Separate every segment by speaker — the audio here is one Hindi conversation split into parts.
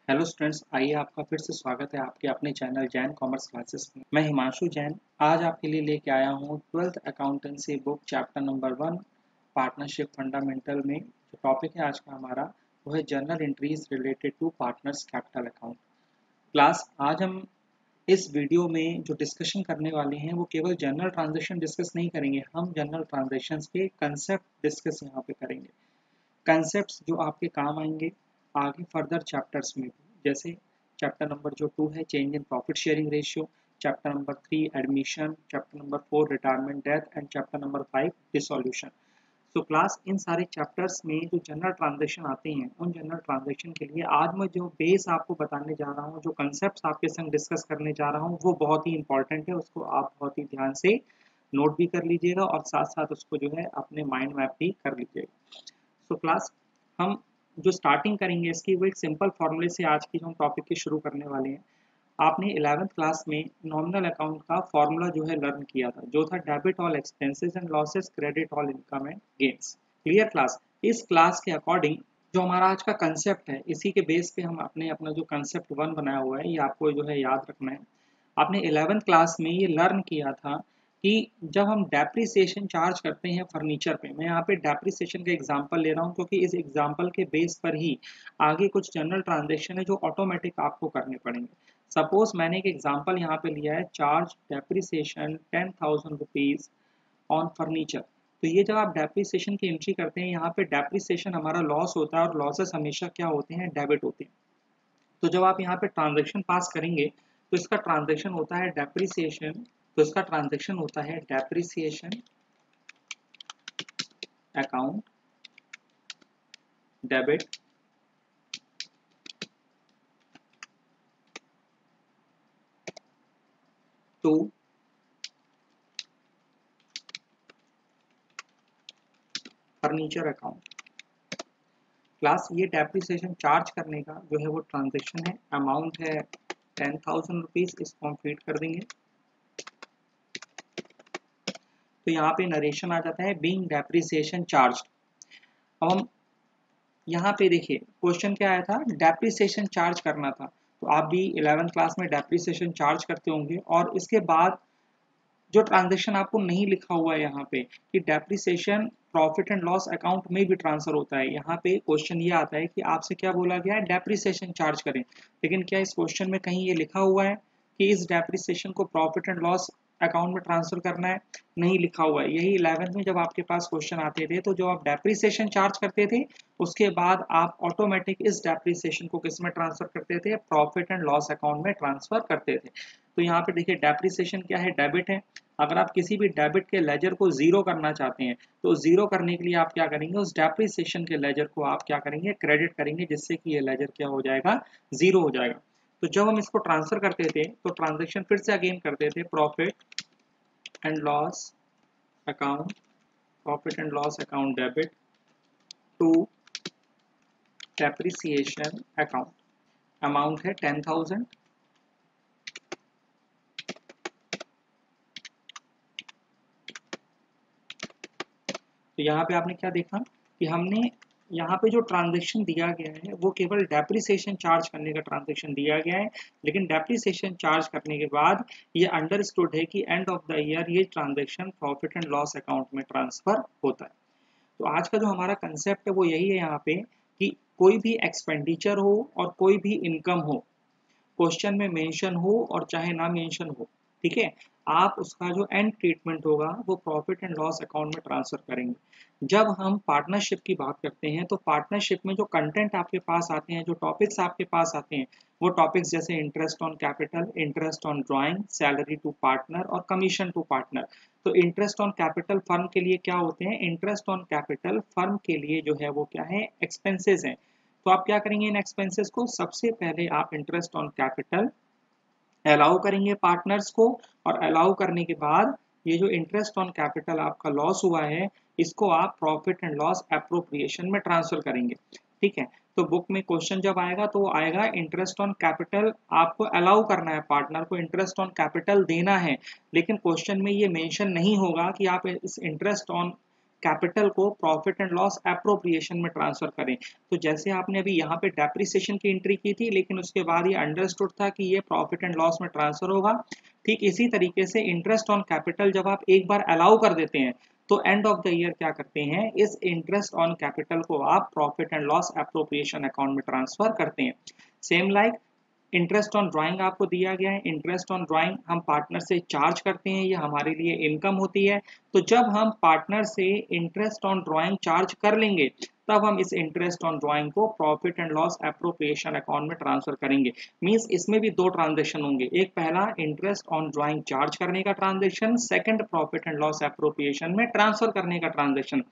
Speaker 1: हेलो स्टूडेंट्स, आइए आपका फिर से स्वागत है आपके अपने चैनल जैन कॉमर्स क्लासेस में। मैं हिमांशु जैन आज आपके लिए लेके आया हूँ 12th accountancy book chapter number 1 partnership fundamental में जो टॉपिक है आज का हमारा वो है journal entries related to partners capital account. Class आज हम इस वीडियो में जो डिस्कशन करने वाले हैं वो केवल जनरल ट्रांजेक्शन डिस्कस नहीं करेंगे, हम जनरल ट्रांजेक्शन्स के कंसेप्ट डिस्कस यहाँ पे करेंगे। कंसेप्ट्स जो आपके काम आएंगे आगे फर्दर चैप्टर्स में भी, जैसे चैप्टर नंबर जो 2 है change in profit sharing ratio, chapter number 3 admission, chapter number 4 retirement death and chapter number 5 dissolution. So class in सारे चैप्टर्स में जो जनरल ट्रांजेक्शन आते हैं उन जनरल ट्रांजेक्शन के लिए आज मैं जो बेस आपको बताने जा रहा हूँ, जो कंसेप्ट आपके संग डिस्कस करने जा रहा हूँ वो बहुत ही इंपॉर्टेंट है। उसको आप बहुत ही ध्यान से नोट भी कर लीजिएगा और साथ साथ उसको जो है अपने माइंड मैप भी कर लीजिएगा। सो क्लास हम जो स्टार्टिंग करेंगे इसकी वो एक सिंपल फॉर्मूले से आज की जो हम टॉपिक की शुरू करने वाले हैं। आपने 11th क्लास में नॉमिनल अकाउंट का फॉर्मूला जो है लर्न किया था, जो था debit all expenses and losses credit all income and gains. Clear class? इस क्लास के अकॉर्डिंग जो हमारा आज का कंसेप्ट है इसी के बेस पे हम अपना जो कंसेप्ट 1 बनाया हुआ है ये आपको जो है याद रखना है। आपने 11th क्लास में ये लर्न किया था कि जब हम डेप्रिसिएशन चार्ज करते हैं फर्नीचर पे, मैं यहाँ पे डेप्रिसिएशन का एग्जांपल ले रहा हूँ क्योंकि इस एग्जांपल के बेस पर ही आगे कुछ जनरल ट्रांजैक्शन है जो ऑटोमेटिक आपको करने पड़ेंगे। सपोज मैंने एक एग्जांपल यहाँ पे लिया है, charge depreciation 10,000 rupees on furniture. तो ये जब आप डेप्रिसिएशन की एंट्री करते हैं यहाँ पे डेप्रिसिएशन हमारा लॉस होता है और लॉसेस हमेशा क्या होते हैं, डेबिट होते हैं। तो जब आप यहाँ पे ट्रांजैक्शन पास करेंगे तो इसका ट्रांजैक्शन होता है डेप्रिसिएशन, तो इसका ट्रांजैक्शन होता है depreciation account debit to furniture account. Class ये डेप्रिसिएशन चार्ज करने का जो है वो ट्रांजैक्शन है, अमाउंट है 10,000 रुपीज, इसको हम फीड कर देंगे। तो यहाँ पे नरेशन आ जाता है बीइंग डेप्रिसिएशन चार्ज। अब हम यहाँ पे देखिए क्वेश्चन क्या आया था, डेप्रिसिएशन चार्ज करना था। तो आप भी 11th क्लास में डेप्रिसिएशन चार्ज करते होंगे और इसके बाद जो ट्रांजैक्शन आपको नहीं लिखा हुआ है यहाँ पे कि depreciation profit and loss account में भी ट्रांसफर होता है। यहाँ पे क्वेश्चन ये आता है कि आपसे क्या बोला गया है, डेप्रिसिएशन चार्ज करें, लेकिन क्या इस क्वेश्चन में कहीं ये लिखा हुआ है कि इस डेप्रिसिएशन को प्रॉफिट एंड लॉस अकाउंट में ट्रांसफर करना है? नहीं लिखा हुआ है। यही 11th में जब आपके पास क्वेश्चन आते थे तो जो आप डेप्रिसिएशन चार्ज करते थे उसके बाद आप ऑटोमेटिक इस डेप्रिसिएशन को किस में ट्रांसफर करते थे, प्रॉफिट एंड लॉस अकाउंट में ट्रांसफर करते थे। तो यहाँ पे देखिए डेप्रिसिएशन क्या है, डेबिट है। अगर आप किसी भी डेबिट के लेजर को जीरो करना चाहते हैं तो जीरो करने के लिए आप क्या करेंगे, उस डेप्रिसिएशन के लेजर को आप क्या करेंगे, क्रेडिट करेंगे, जिससे कि ये लेजर क्या हो जाएगा, जीरो हो जाएगा। तो जब हम इसको ट्रांसफर करते थे तो ट्रांजैक्शन फिर से अगेन करते थे profit and loss account, profit and loss account debit to depreciation account, amount है 10,000। तो यहाँ पे आपने क्या देखा कि हमने यहाँ पे जो ट्रांजैक्शन दिया गया है वो केवल डेप्रिसिएशन चार्ज करने का ट्रांजैक्शन दिया गया है, लेकिन डेप्रिसिएशन चार्ज करने के बाद ये अंडरस्टूड है कि एंड ऑफ द ईयर ये transaction profit and loss account में ट्रांसफर होता है। तो आज का जो हमारा कंसेप्ट है वो यही है यहाँ पे कि कोई भी एक्सपेंडिचर हो और कोई भी इनकम हो, क्वेश्चन में मेंशन हो और चाहे ना मेंशन हो, ठीक है, आप उसका जो एंड ट्रीटमेंट होगा वो प्रॉफिट एंड लॉस अकाउंट में ट्रांसफर करेंगे। जब हम पार्टनरशिप की बात करते हैं तो पार्टनरशिप में जो कंटेंट आपके पास आते हैं, जो टॉपिक्स आपके पास आते हैं, वो टॉपिक्स जैसे interest on capital, interest on drawing, salary to partner और कमीशन टू पार्टनर। तो इंटरेस्ट ऑन कैपिटल फर्म के लिए क्या होते हैं, इंटरेस्ट ऑन कैपिटल फर्म के लिए जो है वो क्या है, एक्सपेंसेस हैं। तो आप क्या करेंगे इन एक्सपेंसेस को, सबसे पहले आप इंटरेस्ट ऑन कैपिटल अलाउ करेंगे पार्टनर्स को, और अलाउ करने के बाद ये जो इंटरेस्ट ऑन कैपिटल आपका लॉस हुआ है इसको आप प्रॉफिट एंड लॉस एप्रोप्रिएशन में ट्रांसफर करेंगे। ठीक है, तो बुक में क्वेश्चन जब आएगा तो आएगा इंटरेस्ट ऑन कैपिटल आपको अलाउ करना है, पार्टनर को इंटरेस्ट ऑन कैपिटल देना है, लेकिन क्वेश्चन में ये मेंशन नहीं होगा कि आप इस इंटरेस्ट ऑन कैपिटल को प्रॉफिट एंड लॉस एप्रोप्रिएशन में ट्रांसफर करें। तो जैसे आपने अभी यहाँ पे डेप्रिसिएशन की एंट्री की थी, लेकिन उसके बाद ये अंडरस्टूड था कि ये प्रॉफिट एंड लॉस में ट्रांसफर होगा। ठीक इसी तरीके से इंटरेस्ट ऑन कैपिटल जब आप एक बार अलाउ कर देते हैं तो एंड ऑफ द ईयर क्या करते हैं, इस इंटरेस्ट ऑन कैपिटल को आप profit and loss appropriation account में ट्रांसफर करते हैं। Same like interest on drawing आपको दिया गया है, इंटरेस्ट ऑन ड्राइंग हम पार्टनर से चार्ज करते हैं, ये हमारे लिए इनकम होती है। तो जब हम पार्टनर से इंटरेस्ट ऑन ड्राइंग चार्ज कर लेंगे तब हम इस इंटरेस्ट ऑन ड्राइंग को profit and loss appropriation account में ट्रांसफर करेंगे। मींस इसमें भी दो ट्रांजेक्शन होंगे, एक पहला इंटरेस्ट ऑन ड्राइंग चार्ज करने का transaction, second profit and loss appropriation में ट्रांसफर करने का transaction.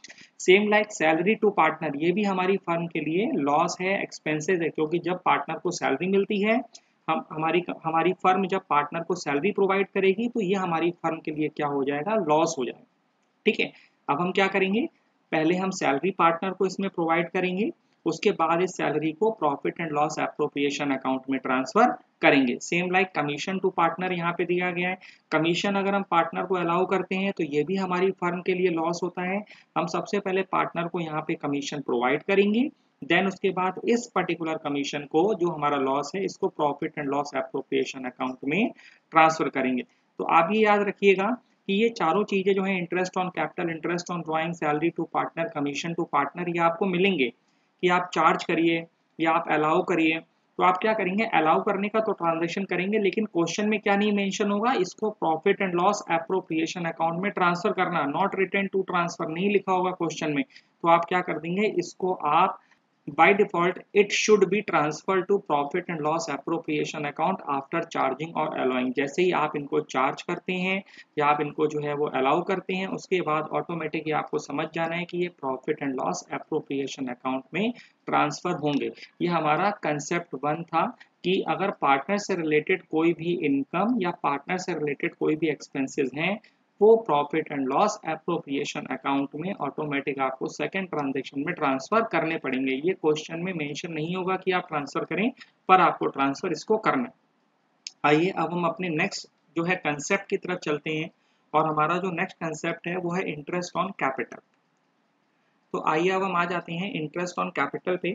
Speaker 1: Same like salary to partner, ये भी हमारी फर्म के लिए लॉस है, एक्सपेंसेस है, क्योंकि जब पार्टनर को सैलरी मिलती है, हम हमारी फर्म जब पार्टनर को सैलरी प्रोवाइड करेगी तो ये हमारी फर्म के लिए क्या हो जाएगा, लॉस हो जाएगा। ठीक है, अब हम क्या करेंगे, पहले हम सैलरी पार्टनर को इसमें प्रोवाइड करेंगे, उसके बाद इस सैलरी को profit and loss appropriation account में ट्रांसफर करेंगे। Same like commission to partner यहाँ पे दिया गया है। कमीशन अगर हम पार्टनर को अलाउ करते हैं तो ये भी हमारी फर्म के लिए लॉस होता है। हम सबसे पहले पार्टनर को यहाँ पे कमीशन प्रोवाइड करेंगे, देन उसके बाद इस पर्टिकुलर कमीशन को, जो हमारा लॉस है, इसको profit and loss appropriation account में ट्रांसफर करेंगे। तो आप ये याद रखिएगा कि ये चारों चीजें जो है, interest on capital, interest on drawing, salary to partner, commission to partner, ये आपको मिलेंगे कि आप चार्ज करिए या आप अलाउ करिए। तो आप क्या करेंगे, अलाउ करने का तो ट्रांजेक्शन करेंगे, लेकिन क्वेश्चन में क्या नहीं मेंशन होगा, इसको profit and loss appropriation account में ट्रांसफर करना, नॉट रिटर्न टू ट्रांसफर नहीं लिखा होगा क्वेश्चन में। तो आप क्या कर देंगे, इसको आप by default it should be transferred to profit and loss appropriation account after charging or allowing। जैसे ही आप इनको चार्ज करते हैं या आप इनको जो है वो अलाउ करते हैं, उसके बाद ऑटोमेटिकली आपको समझ जाना है कि ये profit and loss appropriation account में ट्रांसफर होंगे। ये हमारा कंसेप्ट 1 था कि अगर पार्टनर से रिलेटेड कोई भी इनकम या पार्टनर से रिलेटेड कोई भी एक्सपेंसेस हैं, वो profit and loss appropriation account में ऑटोमेटिक आपको सेकंड ट्रांजैक्शन में ट्रांसफर करने पड़ेंगे। ये क्वेश्चन में मेंशन नहीं होगा कि आप ट्रांसफर करें, पर आपको ट्रांसफर इसको करना है। आइए अब हम अपने नेक्स्ट जो है कंसेप्ट की तरफ चलते हैं, और हमारा जो नेक्स्ट कंसेप्ट है वो है इंटरेस्ट ऑन कैपिटल। तो आइए अब हम आ जाते हैं इंटरेस्ट ऑन कैपिटल पे।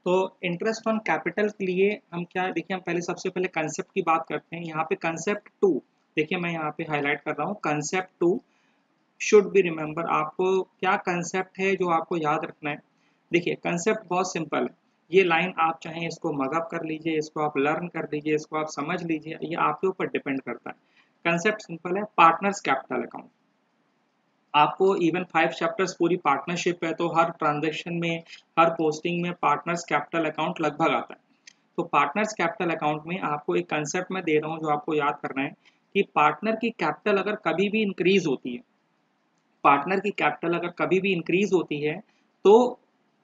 Speaker 1: तो इंटरेस्ट ऑन कैपिटल के लिए हम क्या, देखिए हम पहले सबसे पहले कंसेप्ट की बात करते हैं। यहाँ पे कंसेप्ट 2, देखिए मैं यहाँ पे हाईलाइट कर रहा हूँ, कंसेप्ट 2 शुड बी रिमेंबर। आपको क्या कंसेप्ट है जो आपको याद रखना है। देखिए कंसेप्ट बहुत सिंपल है, ये लाइन आप चाहें इसको मगअप कर लीजिए, इसको आप लर्न कर लीजिए, इसको आप समझ लीजिए, ये आपके ऊपर डिपेंड करता है। कंसेप्ट सिंपल है, पार्टनर्स कैपिटल अकाउंट। आपको इवन 5 चैप्टर्स पूरी पार्टनरशिप है, तो हर ट्रांजेक्शन में, हर पोस्टिंग में पार्टनर्स कैपिटल अकाउंट लगभग आता है। तो पार्टनर्स कैपिटल अकाउंट में आपको एक कंसेप्ट मैं दे रहा हूँ जो आपको याद करना है कि पार्टनर की कैपिटल अगर कभी भी इंक्रीज होती है, पार्टनर की कैपिटल अगर कभी भी इंक्रीज होती है तो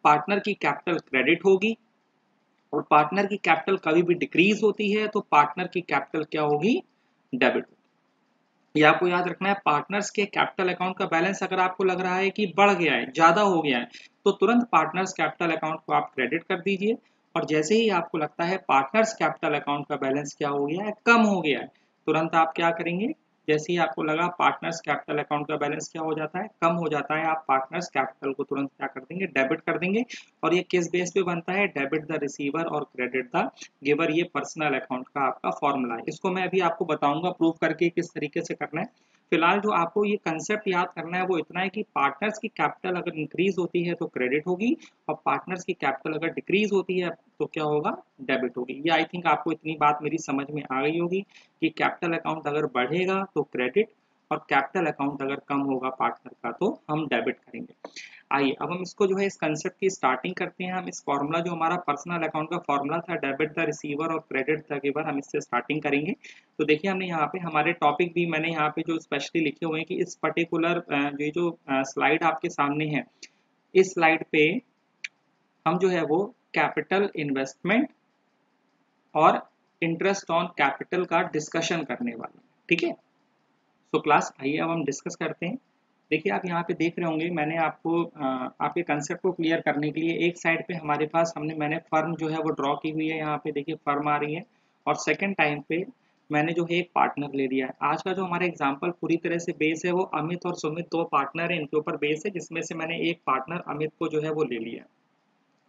Speaker 1: पार्टनर की कैपिटल क्रेडिट होगी, और पार्टनर की कैपिटल कभी भी डिक्रीज होती है तो पार्टनर की कैपिटल क्या होगी, डेबिट। ये आपको याद रखना है। पार्टनर्स के कैपिटल अकाउंट का बैलेंस अगर आपको लग रहा है कि बढ़ गया है, ज्यादा हो गया है, तो तुरंत पार्टनर्स कैपिटल अकाउंट को आप क्रेडिट कर दीजिए, और जैसे ही आपको लगता है पार्टनर्स कैपिटल अकाउंट का बैलेंस क्या हो गया है, कम हो गया है, तुरंत आप क्या करेंगे, जैसे ही आपको लगा पार्टनर्स कैपिटल अकाउंट का बैलेंस क्या हो जाता है, कम हो जाता है, आप पार्टनर्स कैपिटल को तुरंत क्या कर देंगे, डेबिट कर देंगे। और ये किस बेस पे बनता है, डेबिट द रिसीवर और क्रेडिट द गिवर, ये पर्सनल अकाउंट का आपका फॉर्मूला है। इसको मैं अभी आपको बताऊंगा प्रूव करके किस तरीके से करना है। फिलहाल जो आपको ये कंसेप्ट याद करना है वो इतना है कि पार्टनर्स की कैपिटल अगर इंक्रीज होती है तो क्रेडिट होगी, और पार्टनर्स की कैपिटल अगर डिक्रीज होती है तो क्या होगा, डेबिट होगी। ये आई थिंक आपको इतनी बात मेरी समझ में आ गई होगी कि कैपिटल अकाउंट अगर बढ़ेगा तो क्रेडिट, और कैपिटल अकाउंट अगर कम होगा पार्टनर का तो हम डेबिट करेंगे। आइए अब हम इसको जो है इस कंसेप्ट की स्टार्टिंग करते हैं। हम इस फॉर्मूला जो हमारा पर्सनल अकाउंट का फॉर्मूला था, डेबिट द रिसीवर और क्रेडिट द गिवर, हम इससे स्टार्टिंग करेंगे। तो देखिए हमने यहाँ पे हमारे टॉपिक भी मैंने यहाँ पे जो स्पेशली लिखे हुए हैं कि इस पर्टिकुलर जो स्लाइड आपके सामने है, इस स्लाइड पे हम जो है वो कैपिटल इन्वेस्टमेंट और इंटरेस्ट ऑन कैपिटल का डिस्कशन करने वाले हैं। ठीक है, तो क्लास आइए अब हम डिस्कस करते हैं। देखिए आप यहाँ पे देख रहे होंगे, मैंने आपको आपके कंसेप्ट को क्लियर करने के लिए एक साइड पे हमारे पास मैंने फर्म जो है वो ड्रॉ की हुई है, यहाँ पे देखिए फर्म आ रही है, और सेकंड टाइम पे मैंने जो है एक पार्टनर ले लिया है। आज का जो हमारा एग्जाम्पल पूरी तरह से बेस है वो अमित और सुमित दो पार्टनर है, इनके ऊपर बेस है, जिसमें से मैंने एक पार्टनर अमित को जो है वो ले लिया है।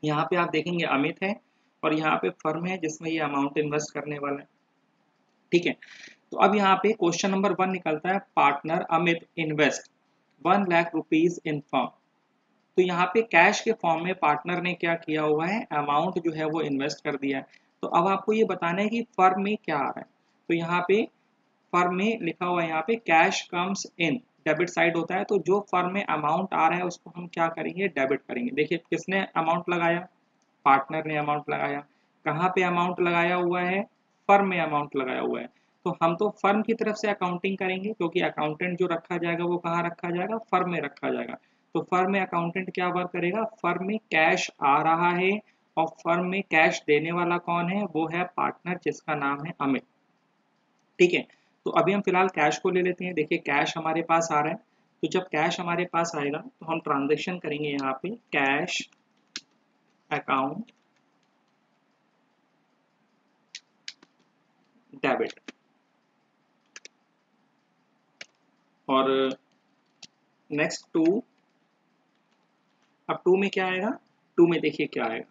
Speaker 1: यहाँ पे आप देखेंगे अमित है और यहाँ पे फर्म है जिसमें ये अमाउंट इन्वेस्ट करने वाला है। ठीक है, तो अब यहाँ पे क्वेश्चन नंबर 1 निकलता है, partner Amit invest 1 lakh rupees in firm. तो यहाँ पे कैश के फॉर्म में पार्टनर ने क्या किया हुआ है, अमाउंट जो है वो इन्वेस्ट कर दिया है। तो अब आपको ये बताना है कि फर्म में क्या आ रहा है। तो यहाँ पे फर्म में लिखा हुआ है, यहाँ पे cash comes in, debit side होता है, तो जो फर्म में अमाउंट आ रहा है उसको हम क्या करेंगे, डेबिट करेंगे। देखिए किसने अमाउंट लगाया, पार्टनर ने अमाउंट लगाया। कहाँ पे अमाउंट लगाया हुआ है, फर्म में अमाउंट लगाया हुआ है। तो हम तो फर्म की तरफ से अकाउंटिंग करेंगे, क्योंकि अकाउंटेंट जो रखा जाएगा वो कहाँ रखा जाएगा, फर्म में रखा जाएगा। तो फर्म में अकाउंटेंट क्या वर्क करेगा, फर्म में कैश आ रहा है और फर्म में कैश देने वाला कौन है, वो है पार्टनर जिसका नाम है अमित। ठीक है, तो अभी हम फिलहाल कैश को ले लेते हैं। देखिए कैश हमारे पास आ रहा है, तो जब कैश हमारे पास आएगा तो हम ट्रांजेक्शन करेंगे यहाँ पे कैश अकाउंट डेबिट, और नेक्स्ट टू, अब टू में क्या आएगा, टू में देखिए क्या आएगा,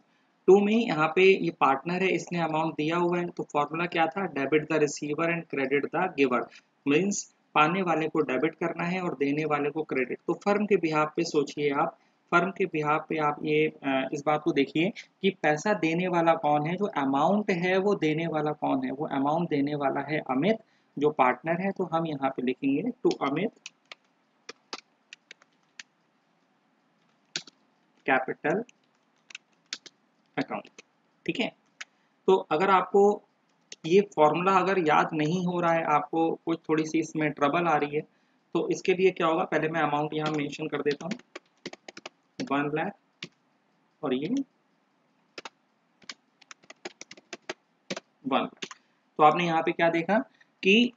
Speaker 1: टू में यहाँ पे ये पार्टनर है, इसने अमाउंट दिया हुआ है, तो फॉर्मूला क्या था, debit the receiver and credit the giver. Means पाने वाले को डेबिट करना है और देने वाले को क्रेडिट। तो फर्म के बिहाफ पे सोचिए आप, फर्म के बिहाफ पे आप ये इस बात को देखिए कि पैसा देने वाला कौन है, जो अमाउंट है वो देने वाला कौन है, वो अमाउंट देने वाला है अमित जो पार्टनर है। तो हम यहाँ पे लिखेंगे टू अमित कैपिटल अकाउंट। ठीक है, तो अगर आपको ये फॉर्मूला अगर याद नहीं हो रहा है, आपको कुछ थोड़ी सी इसमें ट्रबल आ रही है, तो इसके लिए क्या होगा, पहले मैं अमाउंट यहाँ मेंशन कर देता हूँ 1 लाख, और ये 1 लाख। तो आपने यहाँ पे क्या देखा कि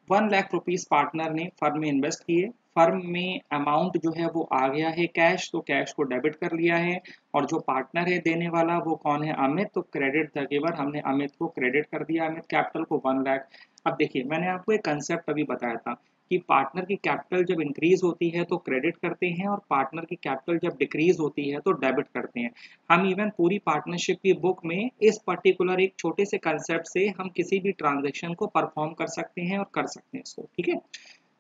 Speaker 1: 1 लाख रुपीस पार्टनर ने फर्म में इन्वेस्ट किए, फर्म में अमाउंट जो है वो आ गया है कैश, तो कैश को डेबिट कर लिया है, और जो पार्टनर है देने वाला वो कौन है, अमित, तो क्रेडिट द गिवर, हमने अमित को क्रेडिट कर दिया, अमित कैपिटल को 1 लाख। अब देखिए मैंने आपको एक कंसेप्ट अभी बताया था कि पार्टनर की कैपिटल जब इंक्रीज होती है तो क्रेडिट करते हैं, और पार्टनर की कैपिटल जब डिक्रीज होती है तो डेबिट करते हैं। हम इवन पूरी पार्टनरशिप की बुक में इस पर्टिकुलर एक छोटे से कंसेप्ट से हम किसी भी ट्रांजेक्शन को परफॉर्म कर सकते हैं और कर सकते हैं इसको। ठीक है,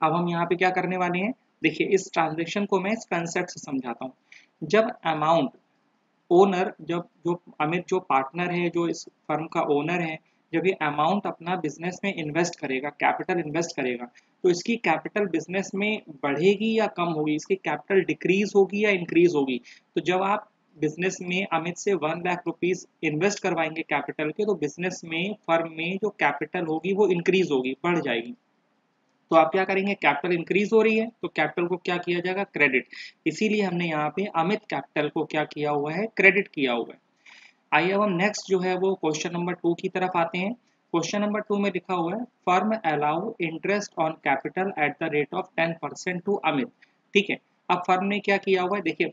Speaker 1: अब हम यहाँ पे क्या करने वाले हैं, देखिए इस ट्रांजेक्शन को मैं इस कंसेप्ट से समझाता हूँ। जब अमाउंट ओनर, जब जो अमित जो पार्टनर है, जो इस फर्म का ओनर है, जब ये अमाउंट अपना बिजनेस में इन्वेस्ट करेगा, कैपिटल इन्वेस्ट करेगा, तो इसकी कैपिटल बिजनेस में बढ़ेगी या कम होगी, इसकी कैपिटल डिक्रीज होगी या इंक्रीज होगी। तो जब आप बिजनेस में अमित से 1 लाख रुपीज इन्वेस्ट करवाएंगे कैपिटल के, तो बिजनेस में फर्म में जो कैपिटल होगी वो इंक्रीज होगी, बढ़ जाएगी। तो आप क्या करेंगे, कैपिटल इंक्रीज हो रही है तो कैपिटल को क्या किया जाएगा, क्रेडिट। इसीलिए हमने यहाँ पे अमित कैपिटल को क्या किया हुआ है, क्रेडिट किया हुआ है। आइए अब हम नेक्स्ट जो है वो क्वेश्चन नंबर 2 की तरफ आते हैं। क्वेश्चन नंबर 2 में लिखा हुआ है, firm allow interest on capital at the rate of 10% to Amit. ठीक है, अब फर्म ने क्या किया हुआ है, देखिए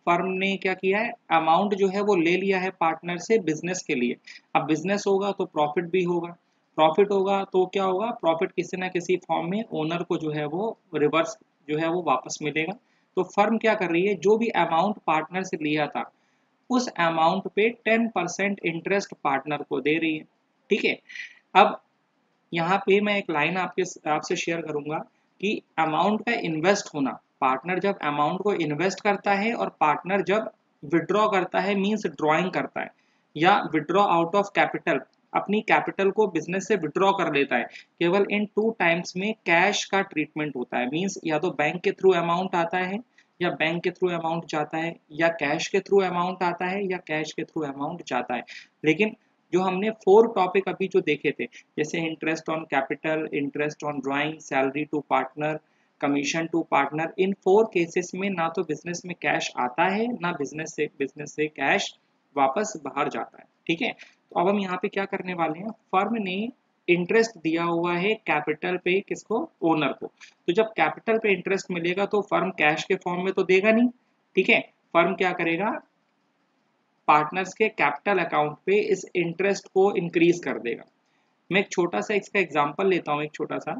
Speaker 1: फर्म ने क्या किया है, अमाउंट जो है वो ले लिया है पार्टनर से बिजनेस के लिए। अब बिजनेस होगा तो प्रॉफिट भी होगा, प्रॉफिट होगा तो क्या होगा, प्रॉफिट किसी ना किसी फॉर्म में ओनर को जो है वो रिवर्स जो है वो वापस मिलेगा। तो फर्म क्या कर रही है, जो भी अमाउंट पार्टनर से लिया था उस अमाउंट पे 10% इंटरेस्ट पार्टनर को दे रही है। ठीक है, अब यहाँ पे मैं एक लाइन आपसे शेयर करूंगा कि अमाउंट का इन्वेस्ट होना, पार्टनर जब अमाउंट को इन्वेस्ट करता है और पार्टनर जब विड्रॉ करता है, मींस ड्रॉइंग करता है या विड्रॉ आउट ऑफ कैपिटल, अपनी कैपिटल को बिजनेस से विड्रॉ कर लेता है, केवल इन 2 टाइम्स में कैश का ट्रीटमेंट होता है। मींस या तो बैंक के थ्रू अमाउंट आता है, या बैंक के थ्रू अमाउंट जाता है, या कैश के थ्रू अमाउंट आता है, या कैश के थ्रू अमाउंट जाता है। लेकिन जो हमने 4 टॉपिक अभी जो देखे थे, जैसे interest on capital, interest on drawing, salary to partner, commission to partner, इन 4 केसेस में ना तो बिजनेस में कैश आता है, ना बिजनेस से कैश वापस बाहर जाता है। ठीक है, तो अब हम यहाँ पे क्या करने वाले हैं, फर्म ने इंटरेस्ट दिया हुआ है कैपिटल पे, किसको, ओनर को। तो जब कैपिटल पे इंटरेस्ट मिलेगा तो फर्म कैश के फॉर्म में तो देगा नहीं। ठीक है, फर्म क्या करेगा, पार्टनर्स के कैपिटल अकाउंट पे इस इंटरेस्ट को इंक्रीज कर देगा। मैं एक छोटा सा इसका एग्जांपल लेता हूँ, एक छोटा सा।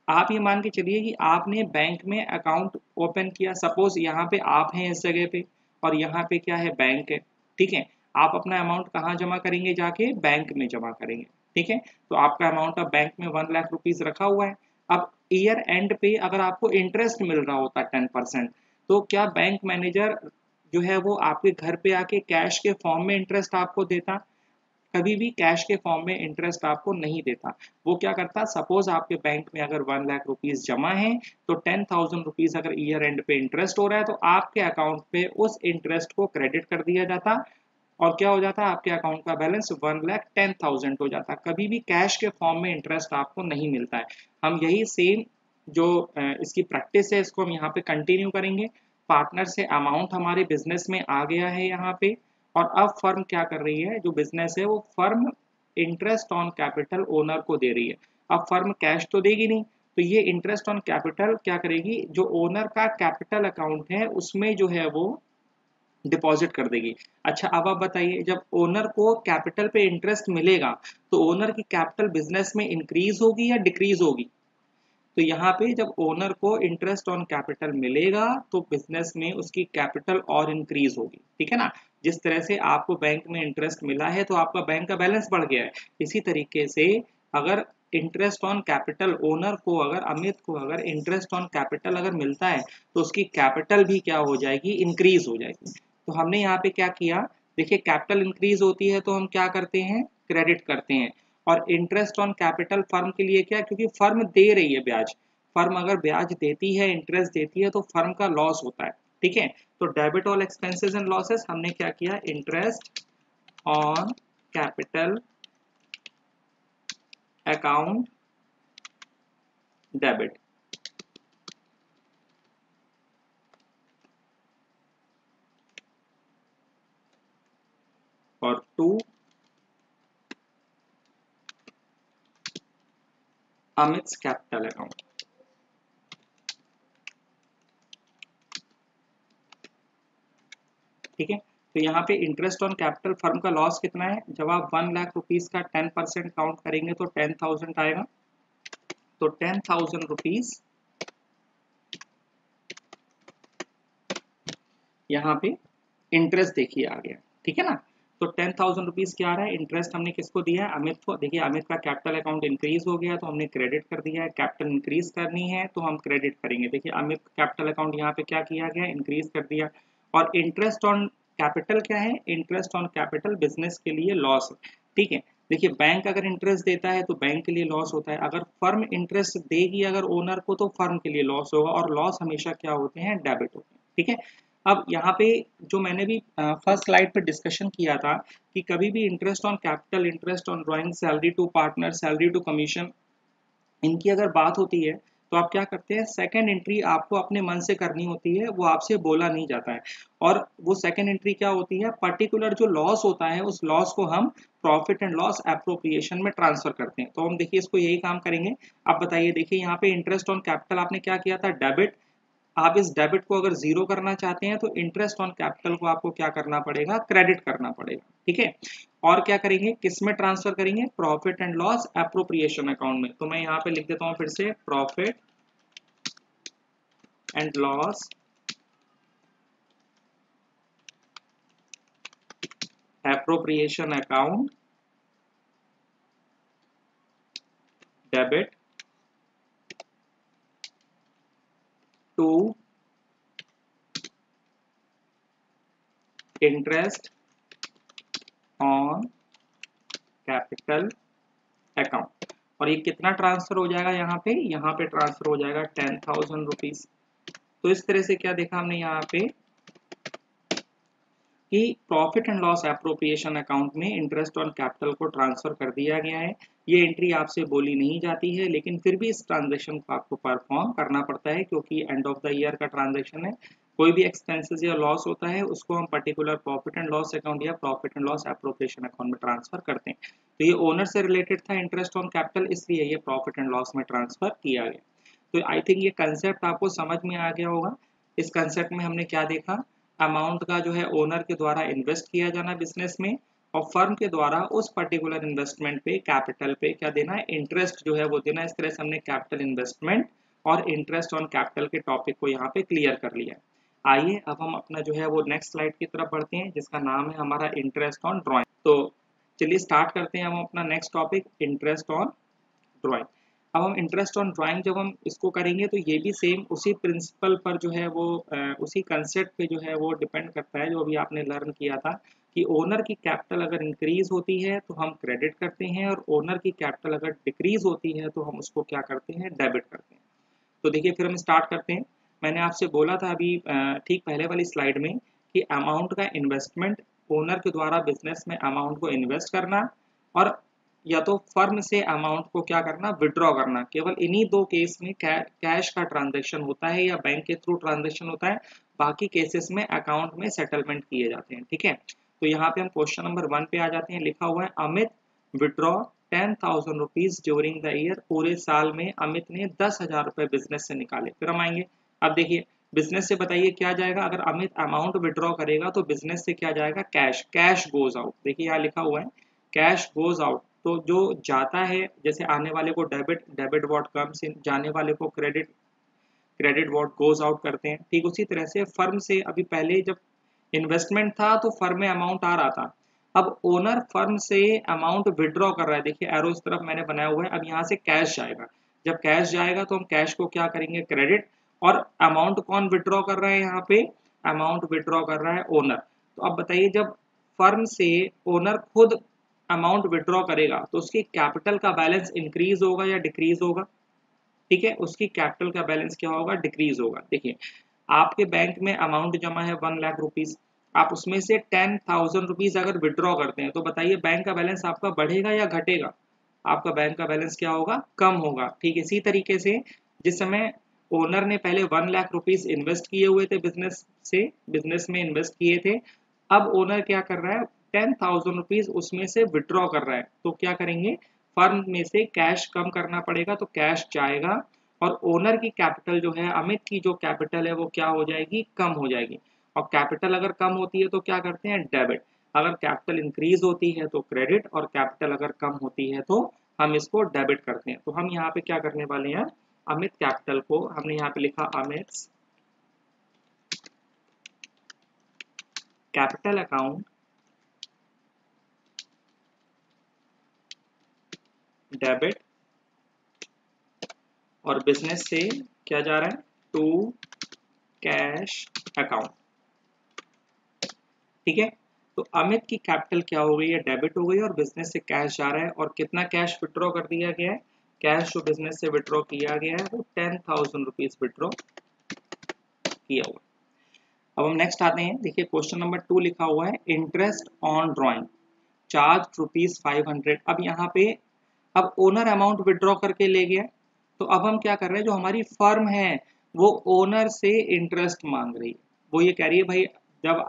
Speaker 1: आप ये मान के चलिए कि आपने बैंक में अकाउंट ओपन किया, सपोज यहाँ पे आप हैं इस जगह पे और यहाँ पे क्या है, बैंक है, ठीक है। आप अपना अमाउंट कहाँ जमा करेंगे, जाके बैंक में जमा करेंगे, ठीक है। तो आपका अमाउंट अब बैंक में 1,00,000 रुपीज रखा हुआ है। अब ईयर एंड पे अगर आपको इंटरेस्ट मिल रहा होता 10%, तो क्या बैंक मैनेजर जो है वो आपके घर पे आके कैश के फॉर्म में इंटरेस्ट आपको देता? कभी भी कैश के फॉर्म में इंटरेस्ट आपको नहीं देता। वो क्या करता, सपोज आपके बैंक में अगर 1,00,000 रुपीज जमा है, तो 10,000 रुपीज अगर ईयर एंड पे इंटरेस्ट हो रहा है, तो आपके अकाउंट पे उस इंटरेस्ट को क्रेडिट कर दिया जाता और क्या हो जाता, आपके अकाउंट का बैलेंस 1,10,000 हो जाता। कभी भी कैश के फॉर्म में इंटरेस्ट आपको नहीं मिलता है। हम यही सेम जो इसकी प्रैक्टिस है, इसको हम यहाँ पे कंटिन्यू करेंगे। पार्टनर से अमाउंट हमारे बिजनेस में आ गया है यहाँ पे, और अब फर्म क्या कर रही है, जो बिजनेस है वो firm interest on capital owner को दे रही है। अब फर्म कैश तो देगी नहीं, तो ये इंटरेस्ट ऑन कैपिटल क्या करेगी, जो ओनर का कैपिटल अकाउंट है उसमें जो है वो डिपॉजिट कर देगी। अच्छा, अब आप बताइए, जब ओनर को कैपिटल पे इंटरेस्ट मिलेगा, तो ओनर की कैपिटल बिजनेस में इंक्रीज होगी या डिक्रीज होगी? तो यहाँ पे जब ओनर को इंटरेस्ट ऑन कैपिटल मिलेगा, तो बिजनेस में उसकी कैपिटल और इंक्रीज होगी, ठीक है ना। जिस तरह से आपको बैंक में इंटरेस्ट मिला है, तो आपका बैंक का बैलेंस बढ़ गया है। इसी तरीके से अगर इंटरेस्ट ऑन कैपिटल ओनर को, अगर अमित को अगर इंटरेस्ट ऑन कैपिटल अगर मिलता है, तो उसकी कैपिटल भी क्या हो जाएगी, इंक्रीज हो जाएगी। तो हमने यहाँ पे क्या किया, देखिए कैपिटल इंक्रीज होती है तो हम क्या करते हैं, क्रेडिट करते हैं। और इंटरेस्ट ऑन कैपिटल फर्म के लिए क्या, क्योंकि फर्म दे रही है ब्याज। फर्म अगर ब्याज देती है, इंटरेस्ट देती है, तो फर्म का लॉस होता है, ठीक है। तो debit all expenses and losses, हमने क्या किया, interest on capital account debit. और 2 अमित्स कैपिटल अकाउंट, ठीक है। तो यहाँ पे इंटरेस्ट ऑन कैपिटल फर्म का लॉस कितना है, जब आप 1,00,000 रुपीज का 10% काउंट करेंगे तो 10,000 आएगा। तो 10,000 रुपीज यहाँ पे इंटरेस्ट देखिए आ गया, ठीक है ना। तो 10,000 रुपीज क्या आ रहा है, इंटरेस्ट हमने किसको दिया है, अमित को। देखिए अमित का कैपिटल अकाउंट इंक्रीज हो गया, तो हमने क्रेडिट कर दिया है। कैपिटल इंक्रीज करनी है तो हम क्रेडिट करेंगे। देखिए अमित कैपिटल अकाउंट यहाँ पे क्या किया गया, इंक्रीज कर दिया। और इंटरेस्ट ऑन कैपिटल क्या है, इंटरेस्ट ऑन कैपिटल बिजनेस के लिए लॉस, ठीक है। देखिए बैंक अगर इंटरेस्ट देता है तो बैंक के लिए लॉस होता है, अगर फर्म इंटरेस्ट देगी अगर ओनर को, तो फर्म के लिए लॉस होगा। और लॉस हमेशा क्या होते हैं, डेबिट होते हैं, ठीक है। अब यहाँ पे जो मैंने भी फर्स्ट स्लाइड पे डिस्कशन किया था कि कभी भी interest on capital, interest on drawing, salary to partner, salary to commission, इनकी अगर बात होती है, तो आप क्या करते हैं, सेकंड एंट्री आपको अपने मन से करनी होती है, वो आपसे बोला नहीं जाता है। और वो सेकंड एंट्री क्या होती है, पर्टिकुलर जो लॉस होता है, उस लॉस को हम प्रॉफिट एंड लॉस एप्रोप्रिएशन में ट्रांसफर करते हैं। तो हम देखिए इसको यही काम करेंगे। अब बताइए, देखिए यहाँ पे इंटरेस्ट ऑन कैपिटल आपने क्या किया था, डेबिट। आप इस डेबिट को अगर जीरो करना चाहते हैं, तो इंटरेस्ट ऑन कैपिटल को आपको क्या करना पड़ेगा, क्रेडिट करना पड़ेगा, ठीक है। और क्या करेंगे, किस में ट्रांसफर करेंगे, profit and loss appropriation account में। तो मैं यहाँ पे लिख देता हूँ फिर से, profit and loss appropriation account debit to interest on capital account. और ये कितना ट्रांसफर हो जाएगा, यहाँ पे ट्रांसफर हो जाएगा 10,000 रुपीज। तो इस तरह से क्या देखा हमने यहाँ पे कि profit and loss appropriation account में इंटरेस्ट ऑन कैपिटल को ट्रांसफर कर दिया गया है। ये एंट्री आपसे बोली नहीं जाती है, लेकिन फिर भी इस ट्रांजैक्शन को आपको परफॉर्म करना पड़ता है, क्योंकि एंड ऑफ द ईयर का ट्रांजैक्शन है। कोई भी एक्सपेंसेस या लॉस होता है, उसको हम particular profit and loss account या profit and loss appropriation account में ट्रांसफर करते हैं। तो ये ओनर से रिलेटेड था इंटरेस्ट ऑन कैपिटल, इसलिए ये प्रॉफिट एंड लॉस में ट्रांसफर किया गया। तो आई थिंक ये कंसेप्ट आपको समझ में आ गया होगा। इस कंसेप्ट में हमने क्या देखा, अमाउंट का जो है ओनर के द्वारा इन्वेस्ट किया जाना बिजनेस में, और फर्म के द्वारा उस पर्टिकुलर इन्वेस्टमेंट पे कैपिटल पे क्या देना है, इंटरेस्ट जो है वो देना है। इस तरह से हमने कैपिटल इन्वेस्टमेंट और इंटरेस्ट ऑन कैपिटल के टॉपिक को यहाँ पे क्लियर कर लिया है। आइए अब हम अपना जो है वो नेक्स्ट स्लाइड की तरफ बढ़ते हैं, जिसका नाम है हमारा इंटरेस्ट ऑन ड्राइंग। तो चलिए स्टार्ट करते हैं हम अपना next topic, interest on drawing. अब हम इंटरेस्ट ऑन ड्राइंग जब हम इसको करेंगे तो ये भी सेम उसी प्रिंसिपल पर जो है वो उसी कंसेप्ट पे जो है वो डिपेंड करता है, जो अभी आपने लर्न किया था कि ओनर की कैपिटल अगर इंक्रीज होती है तो हम क्रेडिट करते हैं, और ओनर की कैपिटल अगर डिक्रीज होती है तो हम उसको क्या करते हैं, डेबिट करते हैं। तो देखिए फिर हम स्टार्ट करते हैं। मैंने आपसे बोला था अभी ठीक पहले वाली स्लाइड में कि अमाउंट का इन्वेस्टमेंट, ओनर के द्वारा बिजनेस में अमाउंट को इन्वेस्ट करना, और या तो फर्म से अमाउंट को क्या करना, विड्रॉ करना। केवल इन्हीं दो केस में कैश का ट्रांजैक्शन होता है या बैंक के थ्रू ट्रांजैक्शन होता है, बाकी केसेस में अकाउंट में सेटलमेंट किए जाते हैं। ठीक है, तो यहाँ पे हम क्वेश्चन नंबर 1 पे आ जाते हैं। लिखा हुआ है Amit withdraw 10,000 rupees during the year. पूरे साल में अमित ने 10,000 रुपए बिजनेस से निकाले। फिर हम आएंगे, अब देखिए बिजनेस से बताइए क्या जाएगा, अगर अमित अमाउंट विड्रॉ करेगा तो बिजनेस से क्या जाएगा, कैश, कैश गोज आउट। देखिए यहाँ लिखा हुआ है कैश गोज आउट, तो जो जाता है, जैसे आने वाले को debit, debit what comes in, जाने वाले को credit, credit what goes out करते हैं। ठीक उसी तरह से फर्म से अभी पहले जब इन्वेस्टमेंट था तो फर्म में अमाउंट आ रहा था, अब ओनर फर्म से अमाउंट विड्रॉ कर रहा है। देखिए एरो इस तरफ मैंने बनाया हुआ है, अब यहाँ से कैश जाएगा। जब कैश जाएगा तो हम कैश को क्या करेंगे, क्रेडिट। और अमाउंट कौन विड्रॉ कर रहा है, यहाँ पे अमाउंट विड्रॉ कर रहा है ओनर। तो अब बताइए जब फर्म से ओनर खुद अमाउंट विड्रॉ करेगा तो उसकी कैपिटल का बैलेंस इंक्रीज होगा या डिक्रीज होगा, ठीक है, उसकी कैपिटल का बैलेंस क्या होगा, डिक्रीज होगा। देखिए आपके बैंक में अमाउंट जमा है 1 लाख रुपीज, आप उसमें से 10,000 रुपीज अगर विड्रॉ करते हैं तो बताइए बैंक का बैलेंस आपका बढ़ेगा या घटेगा, आपका बैंक का बैलेंस क्या होगा, कम होगा। ठीक इसी तरीके से जिस समय ओनर ने पहले 1 लाख रुपीज इन्वेस्ट किए हुए थे बिजनेस से, बिजनेस में इन्वेस्ट किए थे, अब ओनर क्या कर रहा है, 10,000 रुपीज उसमें से विड्रॉ कर रहा है, तो क्या करेंगे, फर्म में से कैश कम करना पड़ेगा, तो कैश जाएगा और ओनर की कैपिटल जो है, अमित की जो कैपिटल है वो क्या हो जाएगी, कम हो जाएगी। और कैपिटल अगर कम होती है तो क्या करते हैं, डेबिट। अगर कैपिटल इंक्रीज होती है तो क्रेडिट, और कैपिटल अगर कम होती है तो हम इसको डेबिट करते हैं। तो हम यहाँ पे क्या करने वाले हैं, अमित कैपिटल को हमने यहाँ पे लिखा अमित कैपिटल अकाउंट डेबिट, और बिजनेस से क्या जा रहा है, टू कैश अकाउंट। ठीक है, तो अमित की कैपिटल क्या हो गई है, डेबिट हो गई, और बिजनेस से कैश जा रहा है। और कितना कैश विड्रॉ कर दिया गया है, कैश जो बिजनेस से विड्रॉ किया गया है वो 10,000 रुपीज विड्रॉ किया हुआ। अब हम नेक्स्ट आते हैं। देखिए क्वेश्चन नंबर 2 लिखा हुआ है इंटरेस्ट ऑन ड्रॉइंग चार्ज ₹500। अब यहाँ पे अब ओनर अमाउंट विड्रॉ करके ले गया, तो अब हम क्या कर रहे हैं, जो हमारी फर्म है वो ओनर से इंटरेस्ट मांग रही है। वो ये कह रही है भाई जब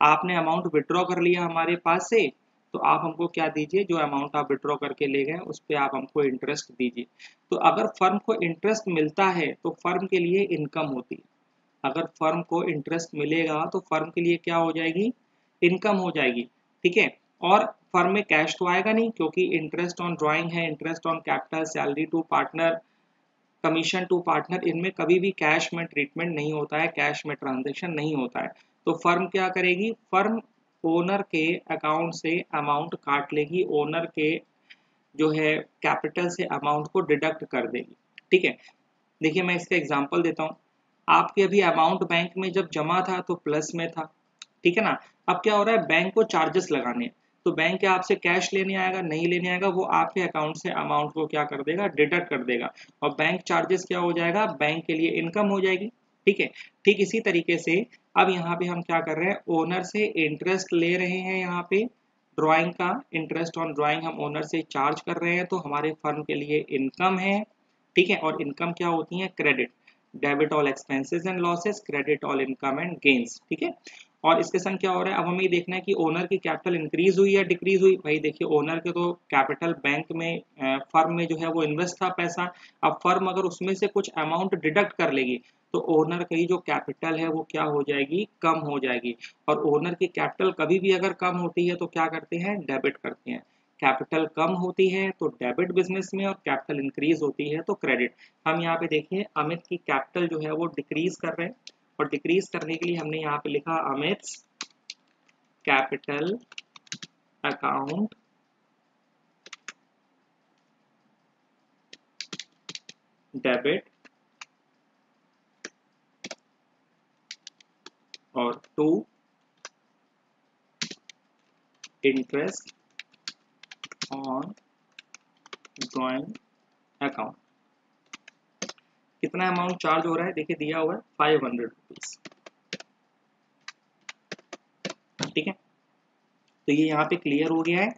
Speaker 1: आपने अमाउंट विड्रॉ कर लिया हमारे पास से, तो आप हमको क्या दीजिए, जो अमाउंट आप विड्रॉ करके ले गए उस पर आप हमको इंटरेस्ट दीजिए। तो अगर फर्म को इंटरेस्ट मिलता है तो फर्म के लिए इनकम होती है। अगर फर्म को इंटरेस्ट मिलेगा तो फर्म के लिए क्या हो जाएगी, इनकम हो जाएगी। ठीक है, और फर्म में कैश तो आएगा नहीं, क्योंकि इंटरेस्ट ऑन ड्राइंग है, interest on capital, salary to partner, commission to partner, इनमें कभी भी कैश में ट्रीटमेंट नहीं होता है, कैश में ट्रांजेक्शन नहीं होता है। तो फर्म क्या करेगी, फर्म ओनर के अकाउंट से अमाउंट काट लेगी, ओनर के जो है कैपिटल से अमाउंट को डिडक्ट कर देगी। ठीक है, देखिए मैं इसका एग्जांपल देता हूँ। आपके अभी अमाउंट बैंक में जब जमा था तो प्लस में था, ठीक है ना। अब क्या हो रहा है, बैंक को चार्जेस लगाने, तो बैंक क्या आपसे कैश लेने आएगा, नहीं लेने आएगा, वो आपके अकाउंट से अमाउंट को क्या कर देगा, डिडक्ट कर देगा, और बैंक चार्जेस क्या हो जाएगा, बैंक के लिए इनकम हो जाएगी। ठीक है, ठीक इसी तरीके से अब यहाँ पे हम क्या कर रहे हैं, ओनर से इंटरेस्ट ले रहे हैं, यहाँ पे ड्राइंग का इंटरेस्ट ऑन ड्राइंग हम ओनर से चार्ज कर रहे हैं, तो हमारे फर्म के लिए इनकम है। ठीक है, और इनकम क्या होती है, credit, debit all expenses and losses, credit all income and gains. ठीक है, और इसके संग क्या हो रहा है, अब हमें ये देखना है कि ओनर की कैपिटल इंक्रीज हुई या डिक्रीज हुई। भाई देखिए ओनर के तो कैपिटल बैंक में फर्म में जो है वो इन्वेस्ट था पैसा, अब फर्म अगर उसमें से कुछ अमाउंट डिडक्ट कर लेगी तो ओनर की जो कैपिटल है वो क्या हो जाएगी, कम हो जाएगी। और ओनर की कैपिटल कभी भी अगर कम होती है तो क्या करते हैं, डेबिट करते हैं। कैपिटल कम होती है तो डेबिट बिजनेस में, और कैपिटल इंक्रीज होती है तो क्रेडिट। हम यहाँ पे देखिए अमित की कैपिटल जो है वो डिक्रीज कर रहे हैं, और डिक्रीज करने के लिए हमने यहाँ पे लिखा अमित कैपिटल अकाउंट डेबिट और 2 इंटरेस्ट ऑन ड्रॉइंग अकाउंट। कितना अमाउंट चार्ज हो रहा है, देखिए दिया हुआ है 500 रुपीज। ठीक है, तो ये यहाँ पे क्लियर हो गया है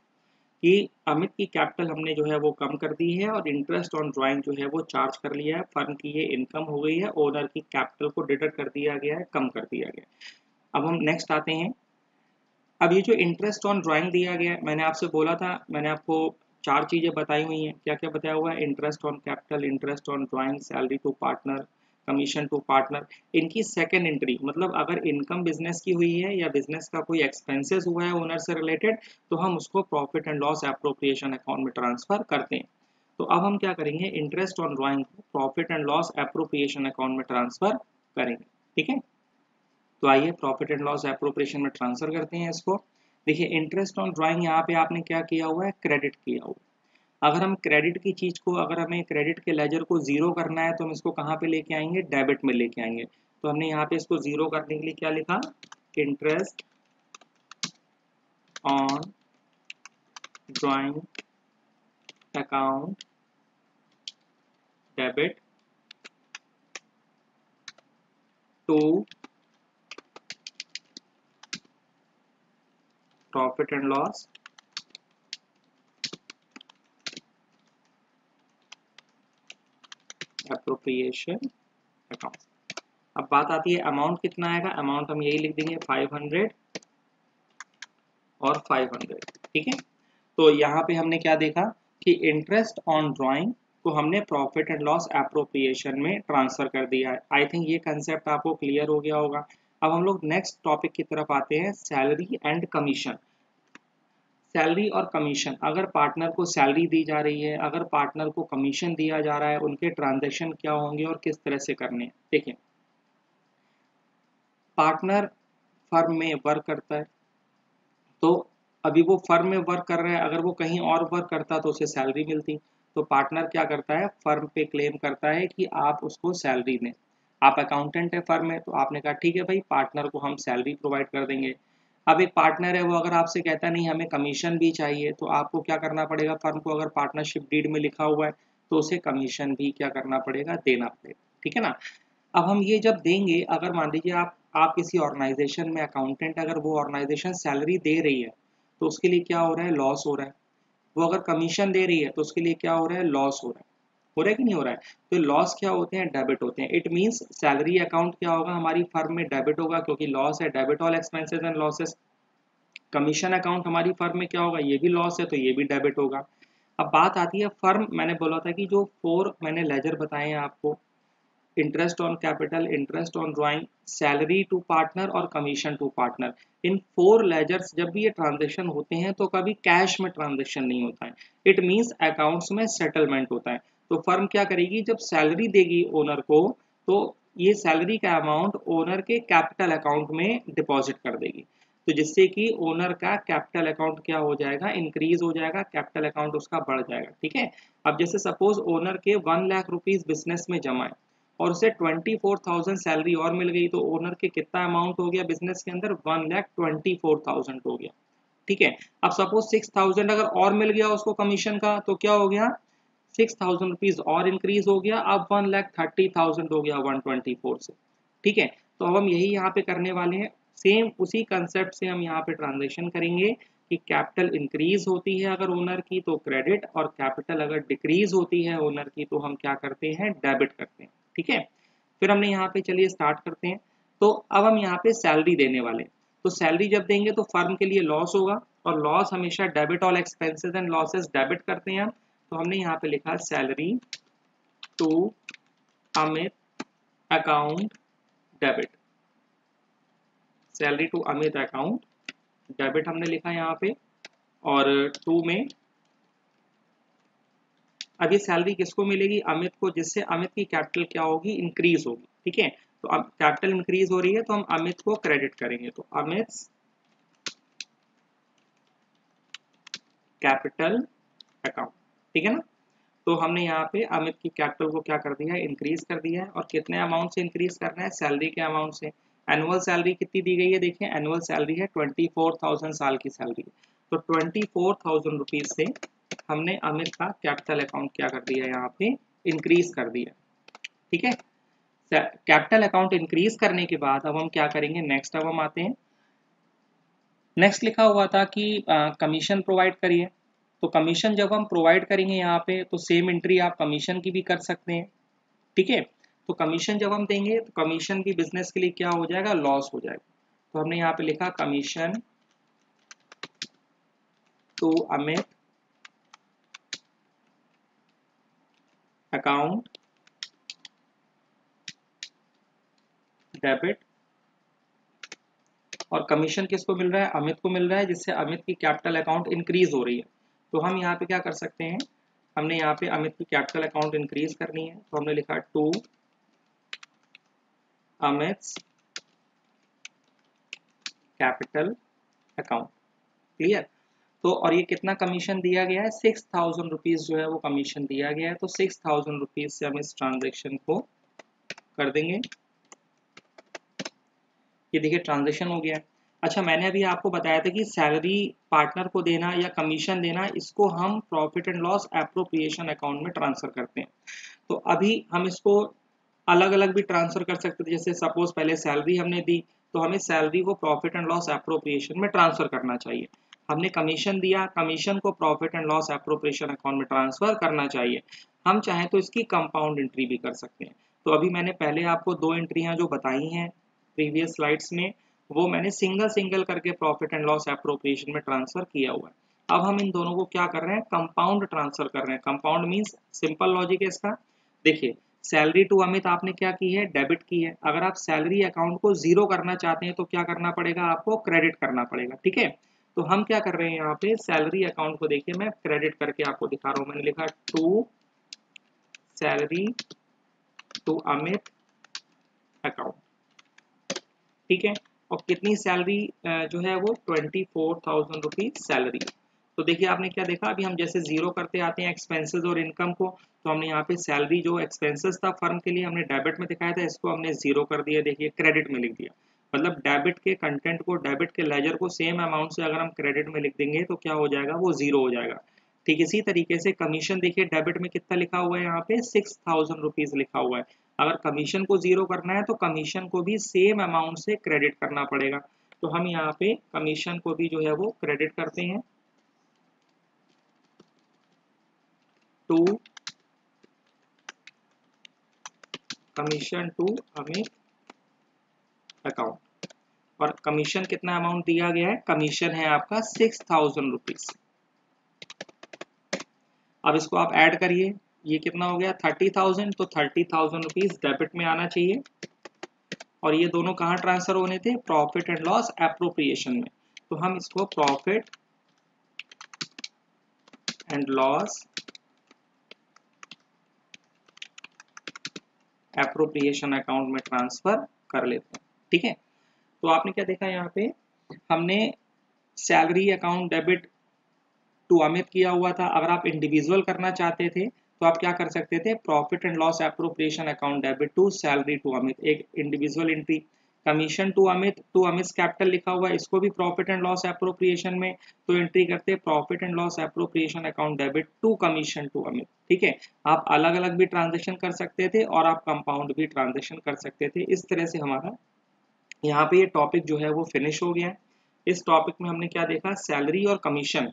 Speaker 1: कि अमित की कैपिटल हमने जो है वो कम कर दी है, और इंटरेस्ट ऑन ड्राइंग जो है वो चार्ज कर लिया है। फर्म की ये इनकम हो गई है, ओनर की कैपिटल को डिडक्ट कर दिया गया है, कम कर दिया गया है। अब हम नेक्स्ट आते हैं। अब ये जो इंटरेस्ट ऑन ड्राइंग दिया गया है, मैंने आपसे बोला था, मैंने आपको 4 चीजें बताई हुई हैं। क्या क्या बताया हुआ है, interest on capital, interest on drawing, salary to partner, commission to partner. इनकी सेकंड एंट्री, मतलब अगर इनकम बिजनेस की हुई है या बिजनेस का कोई एक्सपेंसेस हुआ है ओनर से रिलेटेड, तो हम उसको profit and loss appropriation account में ट्रांसफर करते हैं। तो अब हम क्या करेंगे, इंटरेस्ट ऑन ड्राइंग को profit and loss appropriation account में ट्रांसफर करेंगे। ठीक है, तो आइए प्रॉफिट एंड लॉस एप्रोप्रिएशन में ट्रांसफर करते हैं इसको। देखिए इंटरेस्ट ऑन ड्राइंग यहाँ पे आपने क्या किया हुआ है, क्रेडिट किया हुआ है। अगर हम क्रेडिट की चीज को, अगर हमें क्रेडिट के लेजर को जीरो करना है तो हम इसको कहाँ पे लेके आएंगे, डेबिट में लेके आएंगे। तो हमने यहाँ पे इसको जीरो करने के लिए क्या लिखा, interest on drawing account debit to profit and loss appropriation account. अब बात आती है अमाउंट कितना आएगा, अमाउंट हम यही लिख देंगे 500 और 500। ठीक है, तो यहाँ पे हमने क्या देखा कि इंटरेस्ट ऑन ड्राइंग को हमने प्रॉफिट एंड लॉस एप्रोप्रिएशन में ट्रांसफर कर दिया है। आई थिंक ये कंसेप्ट आपको क्लियर हो गया होगा। अब हम लोग नेक्स्ट टॉपिक की तरफ आते हैं, सैलरी एंड कमीशन। सैलरी और कमीशन, अगर पार्टनर को सैलरी दी जा रही है, अगर पार्टनर को कमीशन दिया जा रहा है, उनके ट्रांजैक्शन क्या होंगे और किस तरह से करने हैं। देखिए पार्टनर फर्म में वर्क करता है, तो अभी वो फर्म में वर्क कर रहा है, अगर वो कहीं और वर्क करता तो उसे सैलरी मिलती। तो पार्टनर क्या करता है, फर्म पे क्लेम करता है कि आप उसको सैलरी दें। आप अकाउंटेंट है फर्म में, तो आपने कहा ठीक है भाई पार्टनर को हम सैलरी प्रोवाइड कर देंगे। अब एक पार्टनर है, वो अगर आपसे कहता है नहीं हमें कमीशन भी चाहिए, तो आपको क्या करना पड़ेगा, फर्म को अगर पार्टनरशिप डीड में लिखा हुआ है तो उसे कमीशन भी क्या करना पड़ेगा, देना पड़ेगा। ठीक है ना। अब हम ये जब देंगे, अगर मान लीजिए आप किसी ऑर्गेनाइजेशन में अकाउंटेंट, अगर वो ऑर्गेनाइजेशन सैलरी दे रही है तो उसके लिए क्या हो रहा है, लॉस हो रहा है। वो अगर कमीशन दे रही है तो उसके लिए क्या हो रहा है, लॉस हो रहा है। हो रहा है कि नहीं हो रहा है। तो लॉस क्या होते हैं, डेबिट होते हैं। इट मींस सैलरी अकाउंट क्या होगा, हमारी फर्म में डेबिट होगा, क्योंकि लॉस है, debit all expenses and losses. Commission account हमारी फर्म में क्या होगा, ये भी लॉस है तो ये भी डेबिट होगा। अब बात आती है फर्म, मैंने बोला था कि जो 4 मैंने लेजर बताए हैं आपको, interest on capital, interest on drawing, salary to partner और कमीशन टू पार्टनर। इन 4 लेजर्स जब भी ये ट्रांजेक्शन होते हैं तो कभी कैश में ट्रांजेक्शन नहीं होता है। इट मींस अकाउंट्स में सेटलमेंट होता है। तो फर्म क्या करेगी, जब सैलरी देगी ओनर को, तो ये सैलरी का अमाउंट ओनर के कैपिटल अकाउंट में डिपॉजिट कर देगी। तो जिससे कि ओनर का कैपिटल अकाउंट क्या हो जाएगा, इंक्रीज हो जाएगा, कैपिटल अकाउंट उसका बढ़ जाएगा। ठीक है, अब जैसे सपोज ओनर के 1 लाख रुपीज बिजनेस में जमा है और उसे 24,000 सैलरी और मिल गई, तो ओनर के कितना अमाउंट हो गया बिजनेस के अंदर, 1,24,000 हो गया। ठीक है, अब सपोज 6,000 अगर और मिल गया उसको कमीशन का, तो क्या हो गया, 6,000 रुपीज और इंक्रीज हो गया, अब 1,30,000 हो गया 124 से। ठीक है, तो अब हम यही यहाँ पे करने वाले हैं, सेम उसी कंसेप्ट से हम यहाँ पे ट्रांजेक्शन करेंगे कि कैपिटल इंक्रीज होती है अगर ओनर की तो क्रेडिट, और कैपिटल अगर डिक्रीज होती है ओनर की तो हम क्या करते हैं, डेबिट करते हैं। ठीक है, फिर हमने यहाँ पे, चलिए स्टार्ट करते हैं। तो अब हम यहाँ पे सैलरी देने वाले हैं। तो सैलरी जब देंगे तो फर्म के लिए लॉस होगा, और लॉस हमेशा debit all expenses and losses debit करते हैं हम। तो हमने यहाँ पे लिखा salary to Amit account debit, salary to Amit account debit हमने लिखा यहाँ पे। और टू में अब ये सैलरी किसको मिलेगी, अमित को, जिससे अमित की कैपिटल क्या होगी, इंक्रीज होगी। ठीक है, तो अब कैपिटल इंक्रीज हो रही है तो हम अमित को क्रेडिट करेंगे, तो अमित कैपिटल अकाउंट। ठीक है ना, तो हमने यहाँ पे अमित की कैपिटल को क्या कर दिया है, इंक्रीज कर दिया है। और कितने अमाउंट से इंक्रीज करना है, सैलरी के अमाउंट से। एनुअल सैलरी कितनी दी गई है, देखिए एनुअल सैलरी है 24,000, साल की सैलरी। तो 24,000 रुपीज से हमने अमित का कैपिटल अकाउंट क्या कर दिया, यहाँ पे इंक्रीज कर दिया। ठीक है, कैपिटल अकाउंट इंक्रीज करने के बाद अब हम क्या करेंगे, नेक्स्ट अब हम आते हैं। नेक्स्ट लिखा हुआ था कि कमीशन प्रोवाइड करिए। तो कमीशन जब हम प्रोवाइड करेंगे यहाँ पे, तो सेम एंट्री आप कमीशन की भी कर सकते हैं। ठीक है, तो कमीशन जब हम देंगे तो कमीशन भी बिजनेस के लिए क्या हो जाएगा, लॉस हो जाएगा। तो हमने यहाँ पे लिखा commission to Amit account debit, और कमीशन किसको मिल रहा है, अमित को मिल रहा है, जिससे अमित की कैपिटल अकाउंट इंक्रीज हो रही है। तो हम यहाँ पे क्या कर सकते हैं, हमने यहाँ पे अमित की कैपिटल अकाउंट इंक्रीज करनी है, तो हमने लिखा to Amit capital account. Clear, तो और ये कितना कमीशन दिया गया है, 6,000 रुपीज जो है वो कमीशन दिया गया है। तो 6,000 रुपीज से हम इस ट्रांजेक्शन को कर देंगे। ये देखिए ट्रांजेक्शन हो गया है। अच्छा, मैंने अभी आपको बताया था कि सैलरी पार्टनर को देना या कमीशन देना, इसको हम profit and loss appropriation account में ट्रांसफर करते हैं। तो अभी हम इसको अलग अलग भी ट्रांसफर कर सकते थे। जैसे सपोज पहले सैलरी हमने दी, तो हमें सैलरी को प्रॉफिट एंड लॉस एप्रोप्रिएशन में ट्रांसफर करना चाहिए। हमने कमीशन दिया, कमीशन को profit and loss appropriation account में ट्रांसफर करना चाहिए। हम चाहें तो इसकी कंपाउंड एंट्री भी कर सकते हैं। तो अभी मैंने पहले आपको दो एंट्रियां जो बताई हैं प्रीवियस स्लाइड्स में, वो मैंने सिंगल सिंगल करके प्रॉफिट एंड लॉस एप्रोप्रिएशन में ट्रांसफर किया हुआ है। अब हम इन दोनों को क्या कर रहे हैं, कंपाउंड ट्रांसफर कर रहे हैं। कंपाउंड मींस सिंपल लॉजिक है इसका। देखिए, सैलरी टू अमित आपने क्या की है, डेबिट की है। अगर आप सैलरी अकाउंट को जीरो करना चाहते हैं तो क्या करना पड़ेगा, आपको क्रेडिट करना पड़ेगा। ठीक है, तो हम क्या कर रहे हैं, यहाँ पे सैलरी अकाउंट को देखिए मैं क्रेडिट करके आपको दिखा रहा हूँ। मैंने लिखा to salary to Amit account. ठीक है, और कितनी सैलरी जो है वो 24,000 रुपीज सैलरी। तो देखिए आपने क्या देखा, अभी हम जैसे जीरो करते आते हैं एक्सपेंसेस और इनकम को, तो हमने यहाँ पे सैलरी जो एक्सपेंसेस था फर्म के लिए हमने डेबिट में दिखाया था, इसको हमने जीरो कर दिया, देखिए क्रेडिट में लिख दिया। मतलब डेबिट के कंटेंट को, डेबिट के लेजर को सेम अमाउंट से अगर हम क्रेडिट में लिख देंगे तो क्या हो जाएगा, वो जीरो हो जाएगा। ठीक इसी तरीके से कमीशन देखिए डेबिट में कितना लिखा हुआ है, यहाँ पे 6,000 रुपीज लिखा हुआ है। अगर कमीशन को जीरो करना है तो कमीशन को भी सेम अमाउंट से क्रेडिट करना पड़ेगा। तो हम यहाँ पे कमीशन को भी जो है वो क्रेडिट करते हैं to commission to Amit account. और कमीशन कितना अमाउंट दिया गया है, कमीशन है आपका 6,000 रुपीज। अब इसको आप ऐड करिए, ये कितना हो गया 30,000, तो 30,000 रुपीज डेबिट में आना चाहिए। और ये दोनों कहाँ ट्रांसफर होने थे, प्रॉफिट एंड लॉस एप्रोप्रिएशन में। तो हम इसको profit and loss appropriation account में ट्रांसफर कर लेते हैं। ठीक है, तो आपने क्या देखा, यहाँ पे हमने salary account debit to Amit किया हुआ था। अगर आप इंडिविजुअल करना चाहते थे तो आप क्या कर सकते थे, profit and loss appropriation account debit to salary to Amit, एक individual entry. Commission to Amit, to Amit capital लिखा हुआ है, इसको भी प्रॉफिट एंड लॉस एप्रोप्रिएशन में तो एंट्री करते profit and loss appropriation account debit to commission to Amit. ठीक है, आप अलग अलग भी ट्रांजेक्शन कर सकते थे और आप कंपाउंड भी ट्रांजेक्शन कर सकते थे। इस तरह से हमारा यहाँ पे ये टॉपिक जो है वो फिनिश हो गया है। इस टॉपिक में हमने क्या देखा, सैलरी और कमीशन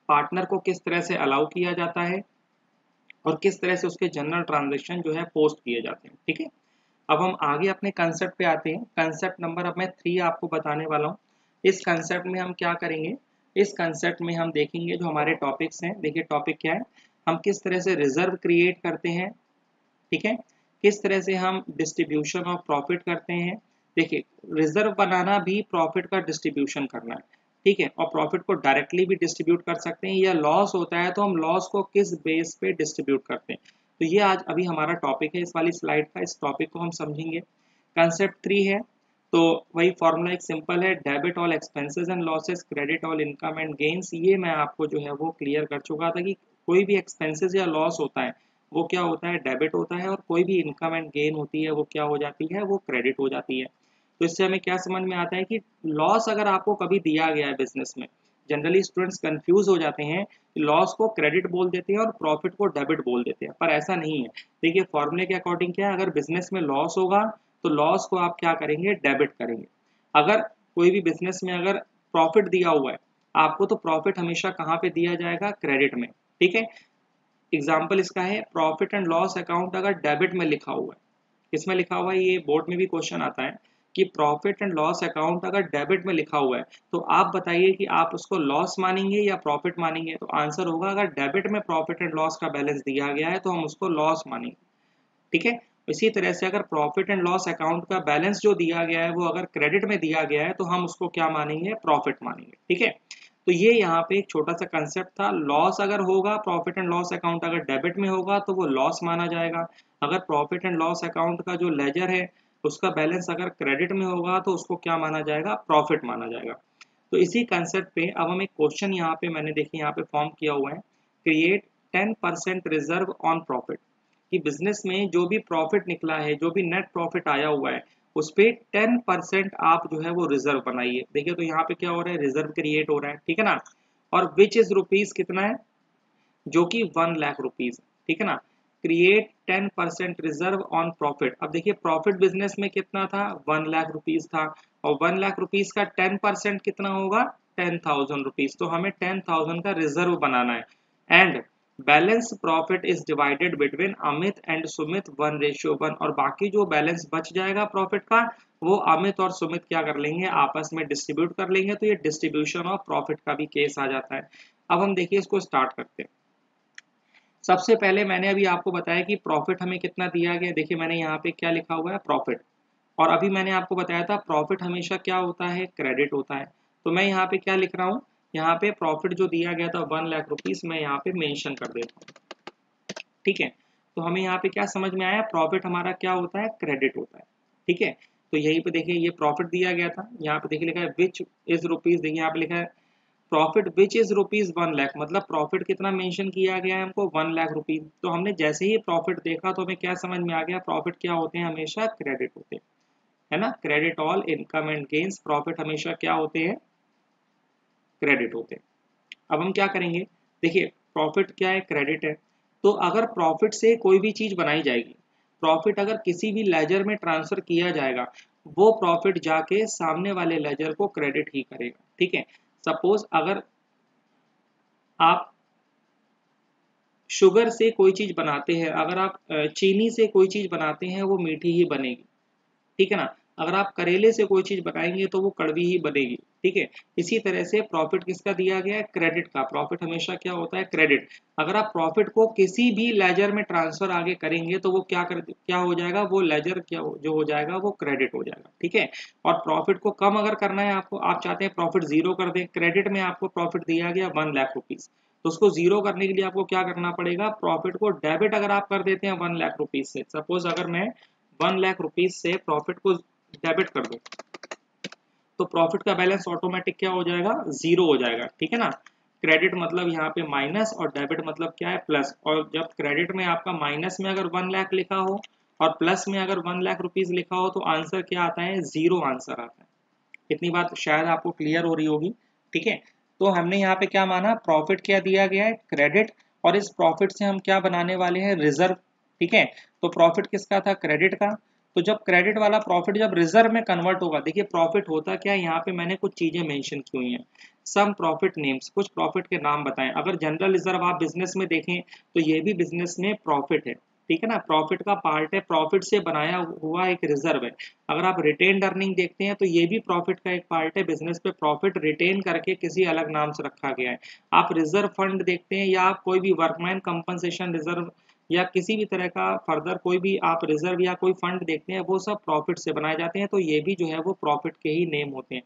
Speaker 1: पार्टनर को किस तरह से अलाउ किया जाता है और किस तरह से उसके जनरल ट्रांजैक्शन जो है पोस्ट किए जाते हैं। ठीक है, अब हम आगे अपने कंसेप्ट पे आते हैं। कंसेप्ट नंबर अब मैं 3 आपको बताने वाला हूँ। इस कंसेप्ट में हम क्या करेंगे, इस कंसेप्ट में हम देखेंगे जो हमारे टॉपिक्स हैं। देखिए टॉपिक क्या है, हम किस तरह से रिजर्व क्रिएट करते हैं, ठीक है, किस तरह से हम डिस्ट्रीब्यूशन ऑफ प्रॉफिट करते हैं। देखिए रिजर्व बनाना भी प्रॉफिट का डिस्ट्रीब्यूशन करना है, ठीक है, और प्रॉफिट को डायरेक्टली भी डिस्ट्रीब्यूट कर सकते हैं, या लॉस होता है तो हम लॉस को किस बेस पे डिस्ट्रीब्यूट करते हैं। तो ये आज अभी हमारा टॉपिक है इस वाली स्लाइड का, इस टॉपिक को हम समझेंगे। कंसेप्ट 3 है, तो वही फॉर्मूला एक सिंपल है, debit all expenses and losses, credit all income and gains. ये मैं आपको जो है वो क्लियर कर चुका था कि कोई भी एक्सपेंसेस या लॉस होता है वो क्या होता है, डेबिट होता है, और कोई भी इनकम एंड गेन होती है वो क्या हो जाती है, वो क्रेडिट हो जाती है। तो इससे हमें क्या समझ में आता है कि लॉस अगर आपको कभी दिया गया है बिजनेस में, जनरली स्टूडेंट्स कंफ्यूज हो जाते हैं, लॉस को क्रेडिट बोल देते हैं और प्रॉफिट को डेबिट बोल देते हैं, पर ऐसा नहीं है। देखिए फॉर्मूले के अकॉर्डिंग क्या है, अगर बिजनेस में लॉस होगा तो लॉस को आप क्या करेंगे, डेबिट करेंगे। अगर कोई भी बिजनेस में अगर प्रॉफिट दिया हुआ है आपको, तो प्रॉफिट हमेशा कहाँ पे दिया जाएगा, क्रेडिट में, ठीक है। एग्जाम्पल इसका है, प्रॉफिट एंड लॉस अकाउंट अगर डेबिट में लिखा हुआ है, किसमें लिखा हुआ है, ये बोर्ड में भी क्वेश्चन आता है कि प्रॉफिट एंड लॉस अकाउंट अगर डेबिट में लिखा हुआ है तो आप बताइए कि आप उसको लॉस मानेंगे या प्रॉफिट मानेंगे। तो आंसर होगा, अगर डेबिट में प्रॉफिट एंड लॉस का बैलेंस दिया गया है तो हम उसको लॉस मानेंगे, ठीक है। इसी तरह से अगर प्रॉफिट एंड लॉस अकाउंट का बैलेंस जो दिया गया है वो अगर क्रेडिट में दिया गया है तो हम उसको क्या मानेंगे, प्रॉफिट मानेंगे, ठीक है। तो ये यहाँ पे एक छोटा सा कंसेप्ट था। लॉस अगर होगा, प्रॉफिट एंड लॉस अकाउंट अगर डेबिट में होगा तो वो लॉस माना जाएगा। अगर प्रॉफिट एंड लॉस अकाउंट का जो लेजर है उसका बैलेंस अगर क्रेडिट में होगा तो उसको क्या माना जाएगा, प्रॉफिट माना जाएगा। तो इसी कंसेप्ट पे अब हम एक क्वेश्चन यहाँ पे मैंने देखिए यहाँ पे फॉर्म किया हुआ है, क्रिएट 10% रिजर्व ऑन प्रॉफिट। कि बिजनेस में जो भी प्रॉफिट निकला है, जो भी नेट प्रॉफिट आया हुआ है, उस पे 10% आप जो है वो रिजर्व बनाइए। देखिए तो यहाँ पे क्या हो रहा है, रिजर्व क्रिएट हो रहा है, ठीक है ना। और विच इज रुपीज कितना है, जो कि 1 लाख रुपीज, ठीक है ना। Create 10% reserve on profit. अब देखिए प्रॉफिट बिजनेस में कितना था, 1 लाख रुपीज था, और 1 लाख रुपीज का 10% कितना होगा, 10,000 रुपीज। तो हमें 10,000 का रिजर्व बनाना है। And balance profit is divided between Amit and Sumit 1:1, और बाकी जो बैलेंस बच जाएगा प्रॉफिट का वो अमित और सुमित क्या कर लेंगे, आपस में डिस्ट्रीब्यूट कर लेंगे। तो ये डिस्ट्रीब्यूशन ऑफ प्रॉफिट का भी केस आ जाता है। अब हम देखिए इसको स्टार्ट करते हैं। सबसे पहले मैंने अभी आपको बताया कि प्रॉफिट हमें कितना दिया गया। देखिए मैंने यहाँ पे क्या लिखा हुआ है, प्रॉफिट, और अभी मैंने आपको बताया था प्रॉफिट हमेशा क्या होता है, क्रेडिट होता है। तो मैं यहाँ पे क्या लिख रहा हूँ, यहाँ पे प्रॉफिट जो दिया गया था 1 लाख रुपीज, मैं यहाँ पे मेंशन कर देता हूँ, ठीक है। तो हमें यहाँ पे क्या समझ में आया, प्रॉफिट हमारा क्या होता है, क्रेडिट होता है, ठीक है। तो यहीं पे देखिए ये प्रॉफिट दिया गया था, यहाँ पे देखिए लिखा है विच इज रुपीज, देखिए यहाँ पे लिखा है profit which is rupees 1 lakh, मतलब प्रॉफिट कितना मेंशन किया गया है हमको, 1 लाख रुपीज। तो हमने जैसे ही प्रॉफिट देखा तो हमें क्या समझ में आ गया, प्रॉफिट क्या होते हैं, हमेशा क्रेडिट होते हैं, है ना। Credit all income and gains, profit हमेशा क्या होते हैं, क्रेडिट होते हैं। अब हम क्या करेंगे, देखिए प्रॉफिट क्या है, क्रेडिट है। तो अगर प्रॉफिट से कोई भी चीज बनाई जाएगी, प्रॉफिट अगर किसी भी लेजर में ट्रांसफर किया जाएगा, वो प्रॉफिट जाके सामने वाले लेजर को क्रेडिट ही करेगा, ठीक है। सपोज अगर आप शुगर से कोई चीज बनाते हैं, अगर आप चीनी से कोई चीज बनाते हैं वो मीठी ही बनेगी, ठीक है ना। अगर आप करेले से कोई चीज बनाएंगे तो वो कड़वी ही बनेगी, ठीक है। इसी तरह से प्रॉफिट किसका दिया गया है, क्रेडिट का। प्रॉफिट हमेशा क्या होता है, क्रेडिट। अगर आप प्रॉफिट को किसी भी लेजर में ट्रांसफर आगे करेंगे तो वो क्या हो जाएगा, वो लेजर क्या जो हो जाएगा वो क्रेडिट हो जाएगा, ठीक है। और प्रॉफिट को कम अगर करना है आपको, आप चाहते हैं प्रॉफिट जीरो कर दें, क्रेडिट में आपको प्रॉफिट दिया गया 1 लाख रुपीज, तो उसको जीरो करने के लिए आपको क्या करना पड़ेगा, प्रॉफिट को डेबिट अगर आप कर देते हैं 1 लाख रुपीज से, सपोज अगर मैं 1 लाख रुपीज से प्रॉफिट को डेबिट कर दूं तो प्रॉफिट का बैलेंस ऑटोमेटिक क्या हो जाएगा, जीरो हो जाएगा, ठीक है ना। क्रेडिट मतलब यहाँ पे माइनस और डेबिट मतलब क्या है, प्लस। और जब क्रेडिट में आपका माइनस में अगर 1 लाख लिखा हो और प्लस में अगर 1 लाख रुपीज लिखा हो तो आंसर क्या आता है, जीरो आंसर आता है। इतनी बात शायद आपको क्लियर हो रही होगी, ठीक है। तो हमने यहाँ पे क्या माना, प्रॉफिट क्या दिया गया है, क्रेडिट, और इस प्रॉफिट से हम क्या बनाने वाले हैं, रिजर्व, ठीक है। तो प्रॉफिट किसका था, क्रेडिट का। तो जब क्रेडिट वाला प्रॉफिट जब रिजर्व में कन्वर्ट होगा, देखिए प्रॉफिट होता क्या है, यहाँ पे मैंने कुछ चीजें मेंशन की हुई हैं, सम प्रॉफिट नेम्स, कुछ प्रॉफिट के नाम बताएं। अगर जनरल रिजर्व आप बिजनेस में देखें तो ये भी बिजनेस में प्रॉफिट है, ठीक है ना, प्रॉफिट का पार्ट है, प्रॉफिट से बनाया हुआ एक रिजर्व है। अगर आप रिटेन्ड अर्निंग देखते हैं तो ये भी प्रॉफिट का एक पार्ट है, बिजनेस पे प्रॉफिट रिटेन करके किसी अलग नाम से रखा गया है। आप रिजर्व फंड देखते हैं या आप कोई भी वर्कमैन कंपनसेशन रिजर्व या किसी भी तरह का फर्दर कोई भी आप रिजर्व या कोई फंड देखते हैं, वो सब प्रॉफिट से बनाए जाते हैं, तो ये भी जो है वो प्रॉफिट के ही नेम होते हैं।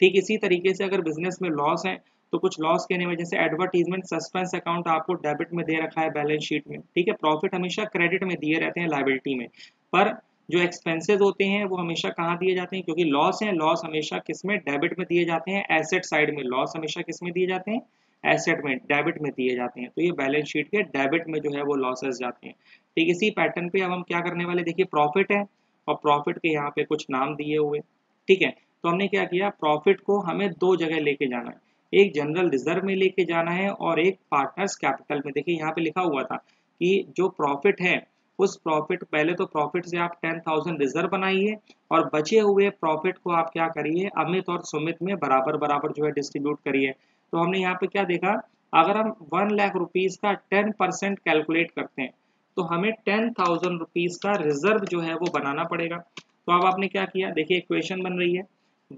Speaker 1: ठीक इसी तरीके से अगर बिजनेस में लॉस है तो कुछ लॉस के वजह से एडवर्टीजमेंट सस्पेंस अकाउंट आपको डेबिट में दे रखा है बैलेंस शीट में, ठीक है। प्रॉफिट हमेशा क्रेडिट में दिए रहते हैं लायबिलिटी में, पर जो एक्सपेंसेस होते हैं वो हमेशा कहाँ दिए जाते हैं, क्योंकि लॉस है, लॉस हमेशा किस में, डेबिट में दिए जाते हैं, एसेट साइड में। लॉस हमेशा किस में दिए जाते हैं, एसेट में, डेबिट में दिए जाते हैं। तो ये बैलेंस शीट के डेबिट में जो है वो लॉसेस जाते हैं। ठीक इसी पैटर्न पे अब हम क्या करने वाले, देखिए प्रॉफिट है और प्रॉफिट के यहाँ पे कुछ नाम दिए हुए, ठीक है। तो हमने क्या किया, प्रॉफिट को हमें दो जगह लेके जाना है, एक जनरल रिजर्व में लेके जाना है और एक पार्टनर्स कैपिटल में। देखिए यहाँ पे लिखा हुआ था कि जो प्रॉफिट है उस प्रॉफिट, पहले तो प्रॉफिट से आप 10,000 रिजर्व बनाइए और बचे हुए प्रॉफिट को आप क्या करिए, अमित और सुमित में बराबर बराबर जो है डिस्ट्रीब्यूट करिए। तो हमने यहाँ पे क्या देखा, अगर हम 1 लाख रुपीज का 10% कैलकुलेट करते हैं तो हमें 10,000 रुपीज का रिजर्व जो है वो बनाना पड़ेगा। तो अब आपने क्या किया, देखिए इक्वेशन बन रही है,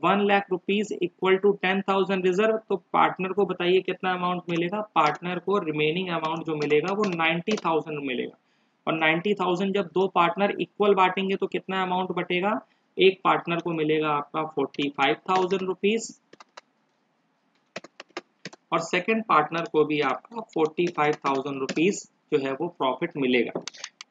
Speaker 1: 1 lakh rupees equal to 10,000 reserve. तो पार्टनर को बताइए कितना अमाउंट मिलेगा, पार्टनर को रिमेनिंग अमाउंट जो मिलेगा वो 90,000 मिलेगा। और 90,000 जब दो पार्टनर इक्वल बांटेंगे तो कितना अमाउंट बटेगा, एक पार्टनर को मिलेगा आपका 45,000 रुपीज और सेकंड पार्टनर को भी आपका 45,000 रुपीज जो है वो प्रॉफिट मिलेगा,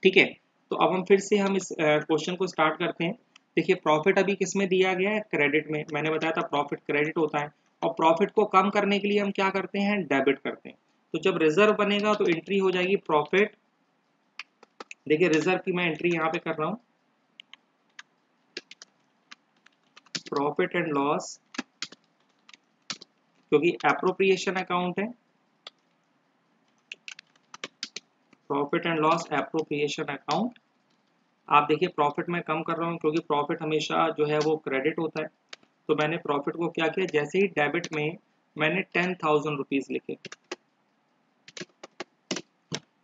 Speaker 1: ठीक है। तो अब हम फिर से हम इस क्वेश्चन को स्टार्ट करते हैं। देखिए प्रॉफिट अभी किस में दिया गया है, क्रेडिट में। मैंने बताया था प्रॉफिट क्रेडिट होता है और प्रॉफिट को कम करने के लिए हम क्या करते हैं, डेबिट करते हैं। तो जब रिजर्व बनेगा तो एंट्री हो जाएगी प्रॉफिट। देखिए रिजर्व की मैं एंट्री यहाँ पे कर रहा हूँ, प्रॉफिट एंड लॉस, क्योंकि एप्रोप्रिएशन अकाउंट है, profit and loss appropriation account. आप देखिए प्रॉफिट में कम कर रहा हूँ क्योंकि प्रॉफिट हमेशा जो है वो क्रेडिट होता है। तो मैंने प्रॉफिट को क्या किया, जैसे ही डेबिट में मैंने 10,000 रुपीज लिखे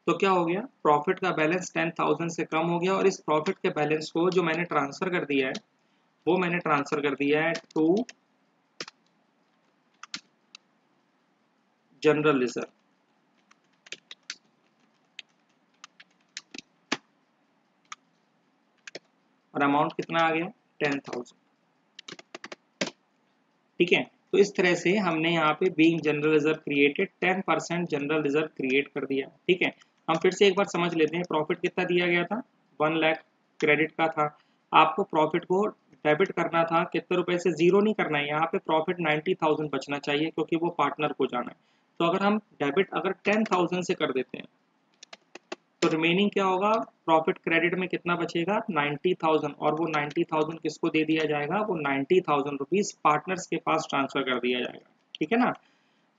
Speaker 1: तो क्या हो गया, प्रॉफिट का बैलेंस 10,000 से कम हो गया और इस प्रॉफिट के बैलेंस को जो मैंने ट्रांसफर कर दिया है वो मैंने ट्रांसफर कर दिया है टू जनरल रिजर्व। और अमाउंट कितना आ गया, 10,000, ठीक है। तो इस तरह से हमने यहाँ पे being general reserve created 10% general reserve create कर दिया, ठीक है। हम फिर से एक बार समझ लेते हैं, प्रॉफिट कितना दिया गया था, 1 लाख क्रेडिट का था। आपको प्रॉफिट को डेबिट करना था कितने रुपए से, जीरो नहीं करना है, यहाँ पे प्रॉफिट 90,000 बचना चाहिए क्योंकि वो पार्टनर को जाना है। तो अगर हम डेबिट अगर 10,000 से कर देते हैं तो रिमेनिंग क्या होगा, प्रॉफिट क्रेडिट में कितना बचेगा, 90,000। और वो 90,000 किसको दे दिया जाएगा, वो 90,000 रुपीज पार्टनर्स के पास ट्रांसफर कर दिया जाएगा, ठीक है ना।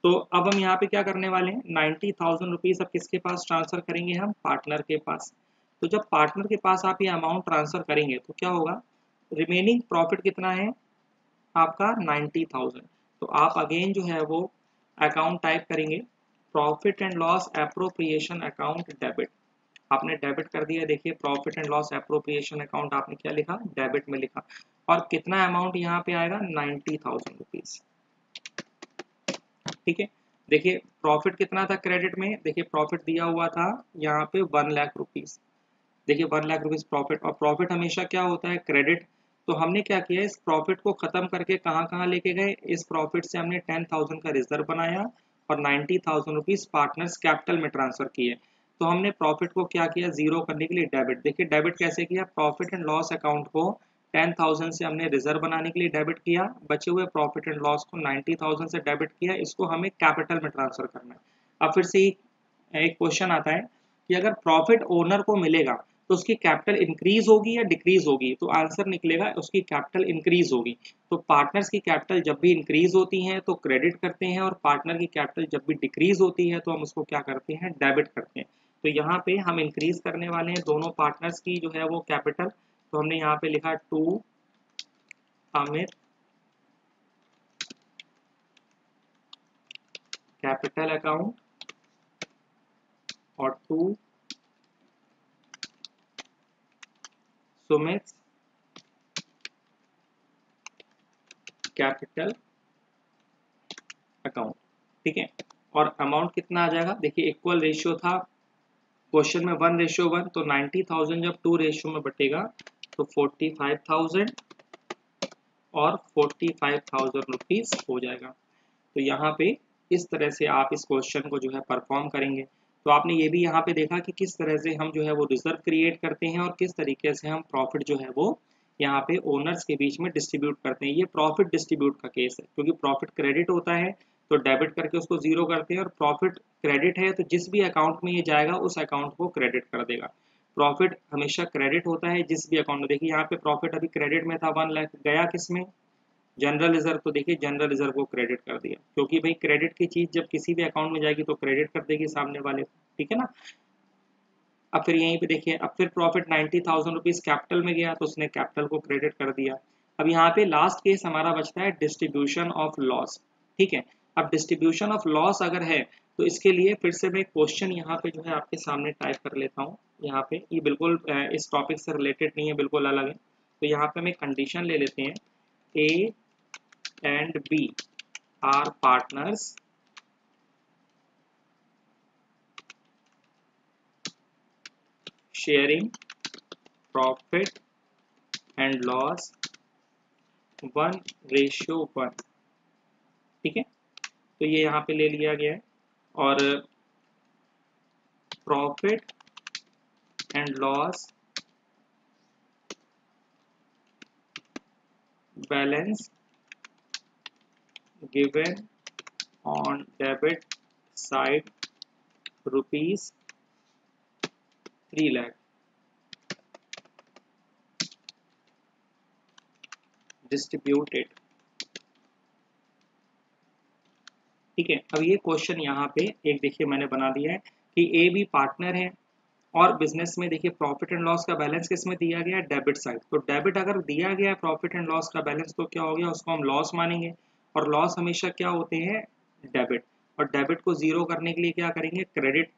Speaker 1: तो अब हम यहाँ पे क्या करने वाले हैं, 90,000 रुपीज अब किसके पास ट्रांसफर करेंगे, हम पार्टनर के पास। तो जब पार्टनर के पास आप ये अमाउंट ट्रांसफर करेंगे तो क्या होगा, रिमेनिंग प्रॉफिट कितना है आपका, 90,000। तो आप अगेन जो है वो अकाउंट टाइप करेंगे, profit and loss appropriation account debit. आपने डेबिट कर दिया, देखिए profit and loss appropriation account आपने क्या लिखा, डेबिट में लिखा। और कितना अमाउंट यहाँ पे आएगा, 90,000 रुपीज, ठीक है। देखिए प्रॉफिट कितना था क्रेडिट में, देखिए प्रॉफिट दिया हुआ था यहाँ पे 1 लाख रुपीज। देखिए 1 लाख रुपीज प्रॉफिट, और प्रॉफिट हमेशा क्या होता है, क्रेडिट। तो हमने क्या किया, इस प्रॉफिट को खत्म करके कहाँ कहाँ लेके गए, इस प्रॉफिट से हमने 10,000 का रिजर्व बनाया और 90,000 रुपीज पार्टनर्स कैपिटल में ट्रांसफर किए। तो हमने प्रॉफिट को क्या किया, जीरो करने के लिए डेबिट। देखिए डेबिट कैसे किया, प्रॉफिट एंड लॉस अकाउंट को 10,000 से हमने रिजर्व बनाने के लिए डेबिट किया, बचे हुए प्रॉफिट एंड लॉस को 90,000 से डेबिट किया, इसको हमें कैपिटल में ट्रांसफर करना है। अब फिर से एक क्वेश्चन आता है कि अगर प्रॉफिट ओनर को मिलेगा तो उसकी कैपिटल इंक्रीज होगी या डिक्रीज होगी, तो आंसर निकलेगा उसकी कैपिटल इंक्रीज होगी। तो पार्टनर्स की कैपिटल जब भी इंक्रीज होती है तो क्रेडिट करते हैं और पार्टनर की कैपिटल जब भी डिक्रीज होती है तो हम उसको क्या करते हैं, डेबिट करते हैं। तो यहाँ पे हम इंक्रीज करने वाले हैं दोनों पार्टनर्स की जो है वो कैपिटल। तो हमने यहाँ पे लिखा टू अमित कैपिटल अकाउंट और टू सुमित कैपिटल अकाउंट, ठीक है। और अमाउंट कितना आ जाएगा, देखिए इक्वल रेशियो था क्वेश्चन में 1:1, तो 90,000 जब 2 रेशियो में बटेगा तो 45,000 और 45,000 रुपीज हो जाएगा। तो यहाँ पे इस तरह से आप इस क्वेश्चन को जो है परफॉर्म करेंगे। तो आपने ये भी यहाँ पे देखा कि किस तरह से हम जो है वो रिजर्व क्रिएट करते हैं और किस तरीके से हम प्रॉफिट जो है वो यहाँ पे ओनर्स के बीच में डिस्ट्रीब्यूट करते हैं। ये प्रॉफिट डिस्ट्रीब्यूट का केस है, क्योंकि प्रॉफिट क्रेडिट होता है तो डेबिट करके उसको जीरो करते हैं, और प्रॉफिट क्रेडिट है तो जिस भी अकाउंट में ये जाएगा उस अकाउंट को क्रेडिट कर देगा। प्रॉफिट हमेशा क्रेडिट होता है जिस भी अकाउंट में। देखिए यहाँ पे प्रॉफिट अभी क्रेडिट में था 1 लाख, गया किस में, जनरल रिजर्व, तो देखिए जनरल रिजर्व को क्रेडिट कर दिया, क्योंकि भाई क्रेडिट की चीज जब किसी भी अकाउंट में जाएगी तो क्रेडिट कर देगी सामने वाले, ठीक है ना। अब फिर यहीं पे देखिए, अब फिर प्रॉफिट 90,000 रुपीज कैपिटल में गया तो उसने कैपिटल को क्रेडिट कर दिया। अब यहाँ पे लास्ट केस हमारा बचता है डिस्ट्रीब्यूशन ऑफ लॉस, ठीक है। अब डिस्ट्रीब्यूशन ऑफ लॉस अगर है तो इसके लिए फिर से मैं क्वेश्चन यहाँ पे जो है आपके सामने टाइप कर लेता हूँ। यहाँ पे ये बिल्कुल इस टॉपिक से रिलेटेड नहीं है, बिल्कुल अलग है। तो यहाँ पे हम एक कंडीशन ले लेते हैं, ए and B are partners sharing profit and loss 1:1, ठीक है। तो ये यहाँ पे ले लिया गया है, और profit and loss balance given on debit side rupees 3 lakh distributed, ठीक है। अब ये क्वेश्चन यहाँ पे एक देखिए मैंने बना दिया है कि ए बी पार्टनर है और बिजनेस में देखिए प्रॉफिट एंड लॉस का बैलेंस किस में दिया गया है, डेबिट साइड। तो डेबिट अगर दिया गया है प्रॉफिट एंड लॉस का बैलेंस तो क्या हो गया, उसको हम लॉस मानेंगे, और लॉस हमेशा क्या होते हैं, डेबिट। और डेबिट को जीरो करने के लिए क्या करेंगे, क्रेडिट।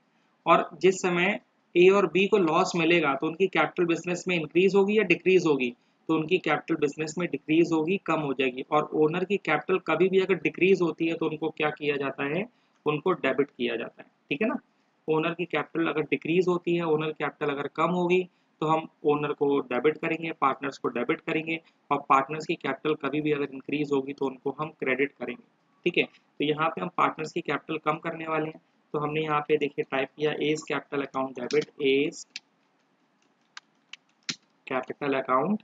Speaker 1: और जिस समय ए और बी को लॉस मिलेगा तो उनकी कैपिटल बिजनेस में इंक्रीज होगी या डिक्रीज होगी, तो उनकी कैपिटल बिजनेस में डिक्रीज होगी, कम हो जाएगी। और ओनर की कैपिटल कभी भी अगर डिक्रीज होती है तो उनको क्या किया जाता है, उनको डेबिट किया जाता है, ठीक है ना। ओनर की कैपिटल अगर डिक्रीज होती है, ओनर कैपिटल अगर कम होगी तो हम ओनर को डेबिट करेंगे, पार्टनर्स को डेबिट करेंगे, और पार्टनर्स की कैपिटल कभी भी अगर इंक्रीज होगी तो उनको हम क्रेडिट करेंगे, ठीक है। तो यहाँ पे हम पार्टनर्स की कैपिटल कम करने वाले हैं, तो हमने यहाँ पे देखिए टाइप किया as capital account debit, as capital account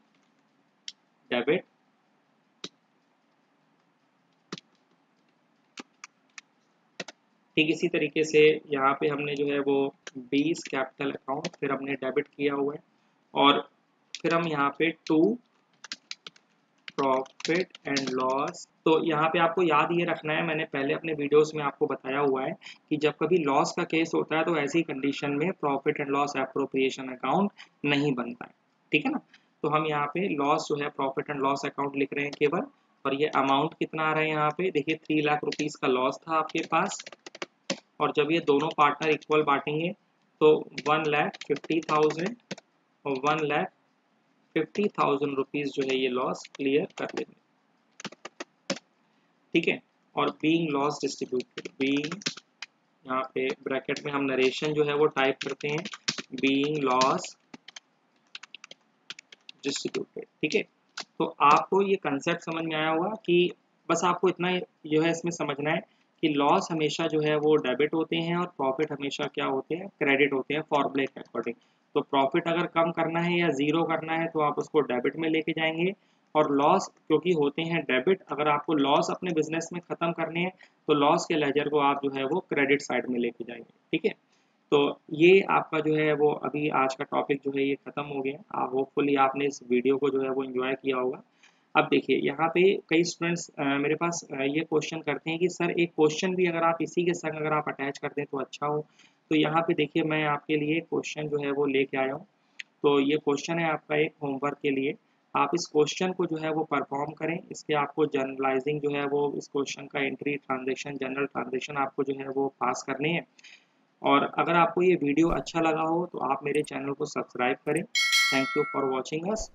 Speaker 1: debit, ठीक इसी तरीके से यहाँ पे हमने जो है वो 20 कैपिटल अकाउंट फिर हमने डेबिट किया हुआ है, और फिर हम यहाँ पे 2 प्रॉफिट एंड लॉस। तो यहाँ पे आपको याद ये रखना है, मैंने पहले अपने वीडियोस में आपको बताया हुआ है कि जब कभी लॉस का केस होता है तो ऐसी कंडीशन में profit and loss appropriation account नहीं बनता है, ठीक है ना। तो हम यहाँ पे लॉस जो है प्रॉफिट एंड लॉस अकाउंट लिख रहे हैं केवल, और ये अमाउंट कितना आ रहा है यहाँ पे देखिए 3 लाख रुपीज का लॉस था आपके पास, और जब ये दोनों पार्टनर इक्वल बांटेंगे तो 1,50,000 और 1,50,000 रुपीज जो है ये लॉस क्लियर कर लेंगे, ठीक है। और बीइंग लॉस डिस्ट्रीब्यूटेड, बीइंग यहाँ पे ब्रैकेट में हम नरेशन जो है वो टाइप करते हैं, बीइंग लॉस डिस्ट्रीब्यूटेड, ठीक है। तो आपको ये कंसेप्ट समझ में आया होगा कि बस आपको इतना जो है इसमें समझना है कि लॉस हमेशा जो है वो डेबिट होते हैं और प्रॉफिट हमेशा क्या होते हैं, क्रेडिट होते हैं फॉर्मूले के अकॉर्डिंग। तो प्रॉफिट अगर कम करना है या जीरो करना है तो आप उसको डेबिट में लेके जाएंगे, और लॉस क्योंकि होते हैं डेबिट, अगर आपको लॉस अपने बिजनेस में खत्म करने हैं तो लॉस के लेजर को आप जो है वो क्रेडिट साइड में लेके जाएंगे, ठीक है। तो ये आपका जो है वो अभी आज का टॉपिक जो है ये खत्म हो गया। होपफुली आपने इस वीडियो को जो है वो एंजॉय किया होगा। अब देखिए यहाँ पे कई स्टूडेंट्स मेरे पास ये क्वेश्चन करते हैं कि सर एक क्वेश्चन भी अगर आप इसी के संग अगर आप अटैच कर दें तो अच्छा हो। तो यहाँ पे देखिए मैं आपके लिए क्वेश्चन जो है वो लेके आया हूँ। तो ये क्वेश्चन है आपका एक होमवर्क के लिए, आप इस क्वेश्चन को जो है वो परफॉर्म करें। इसके आपको जनरलाइजिंग जो है वो इस क्वेश्चन का एंट्री ट्रांजेक्शन जनरल ट्रांजेक्शन आपको जो है वो पास करने हैं। और अगर आपको ये वीडियो अच्छा लगा हो तो आप मेरे चैनल को सब्सक्राइब करें Thank you for watching us.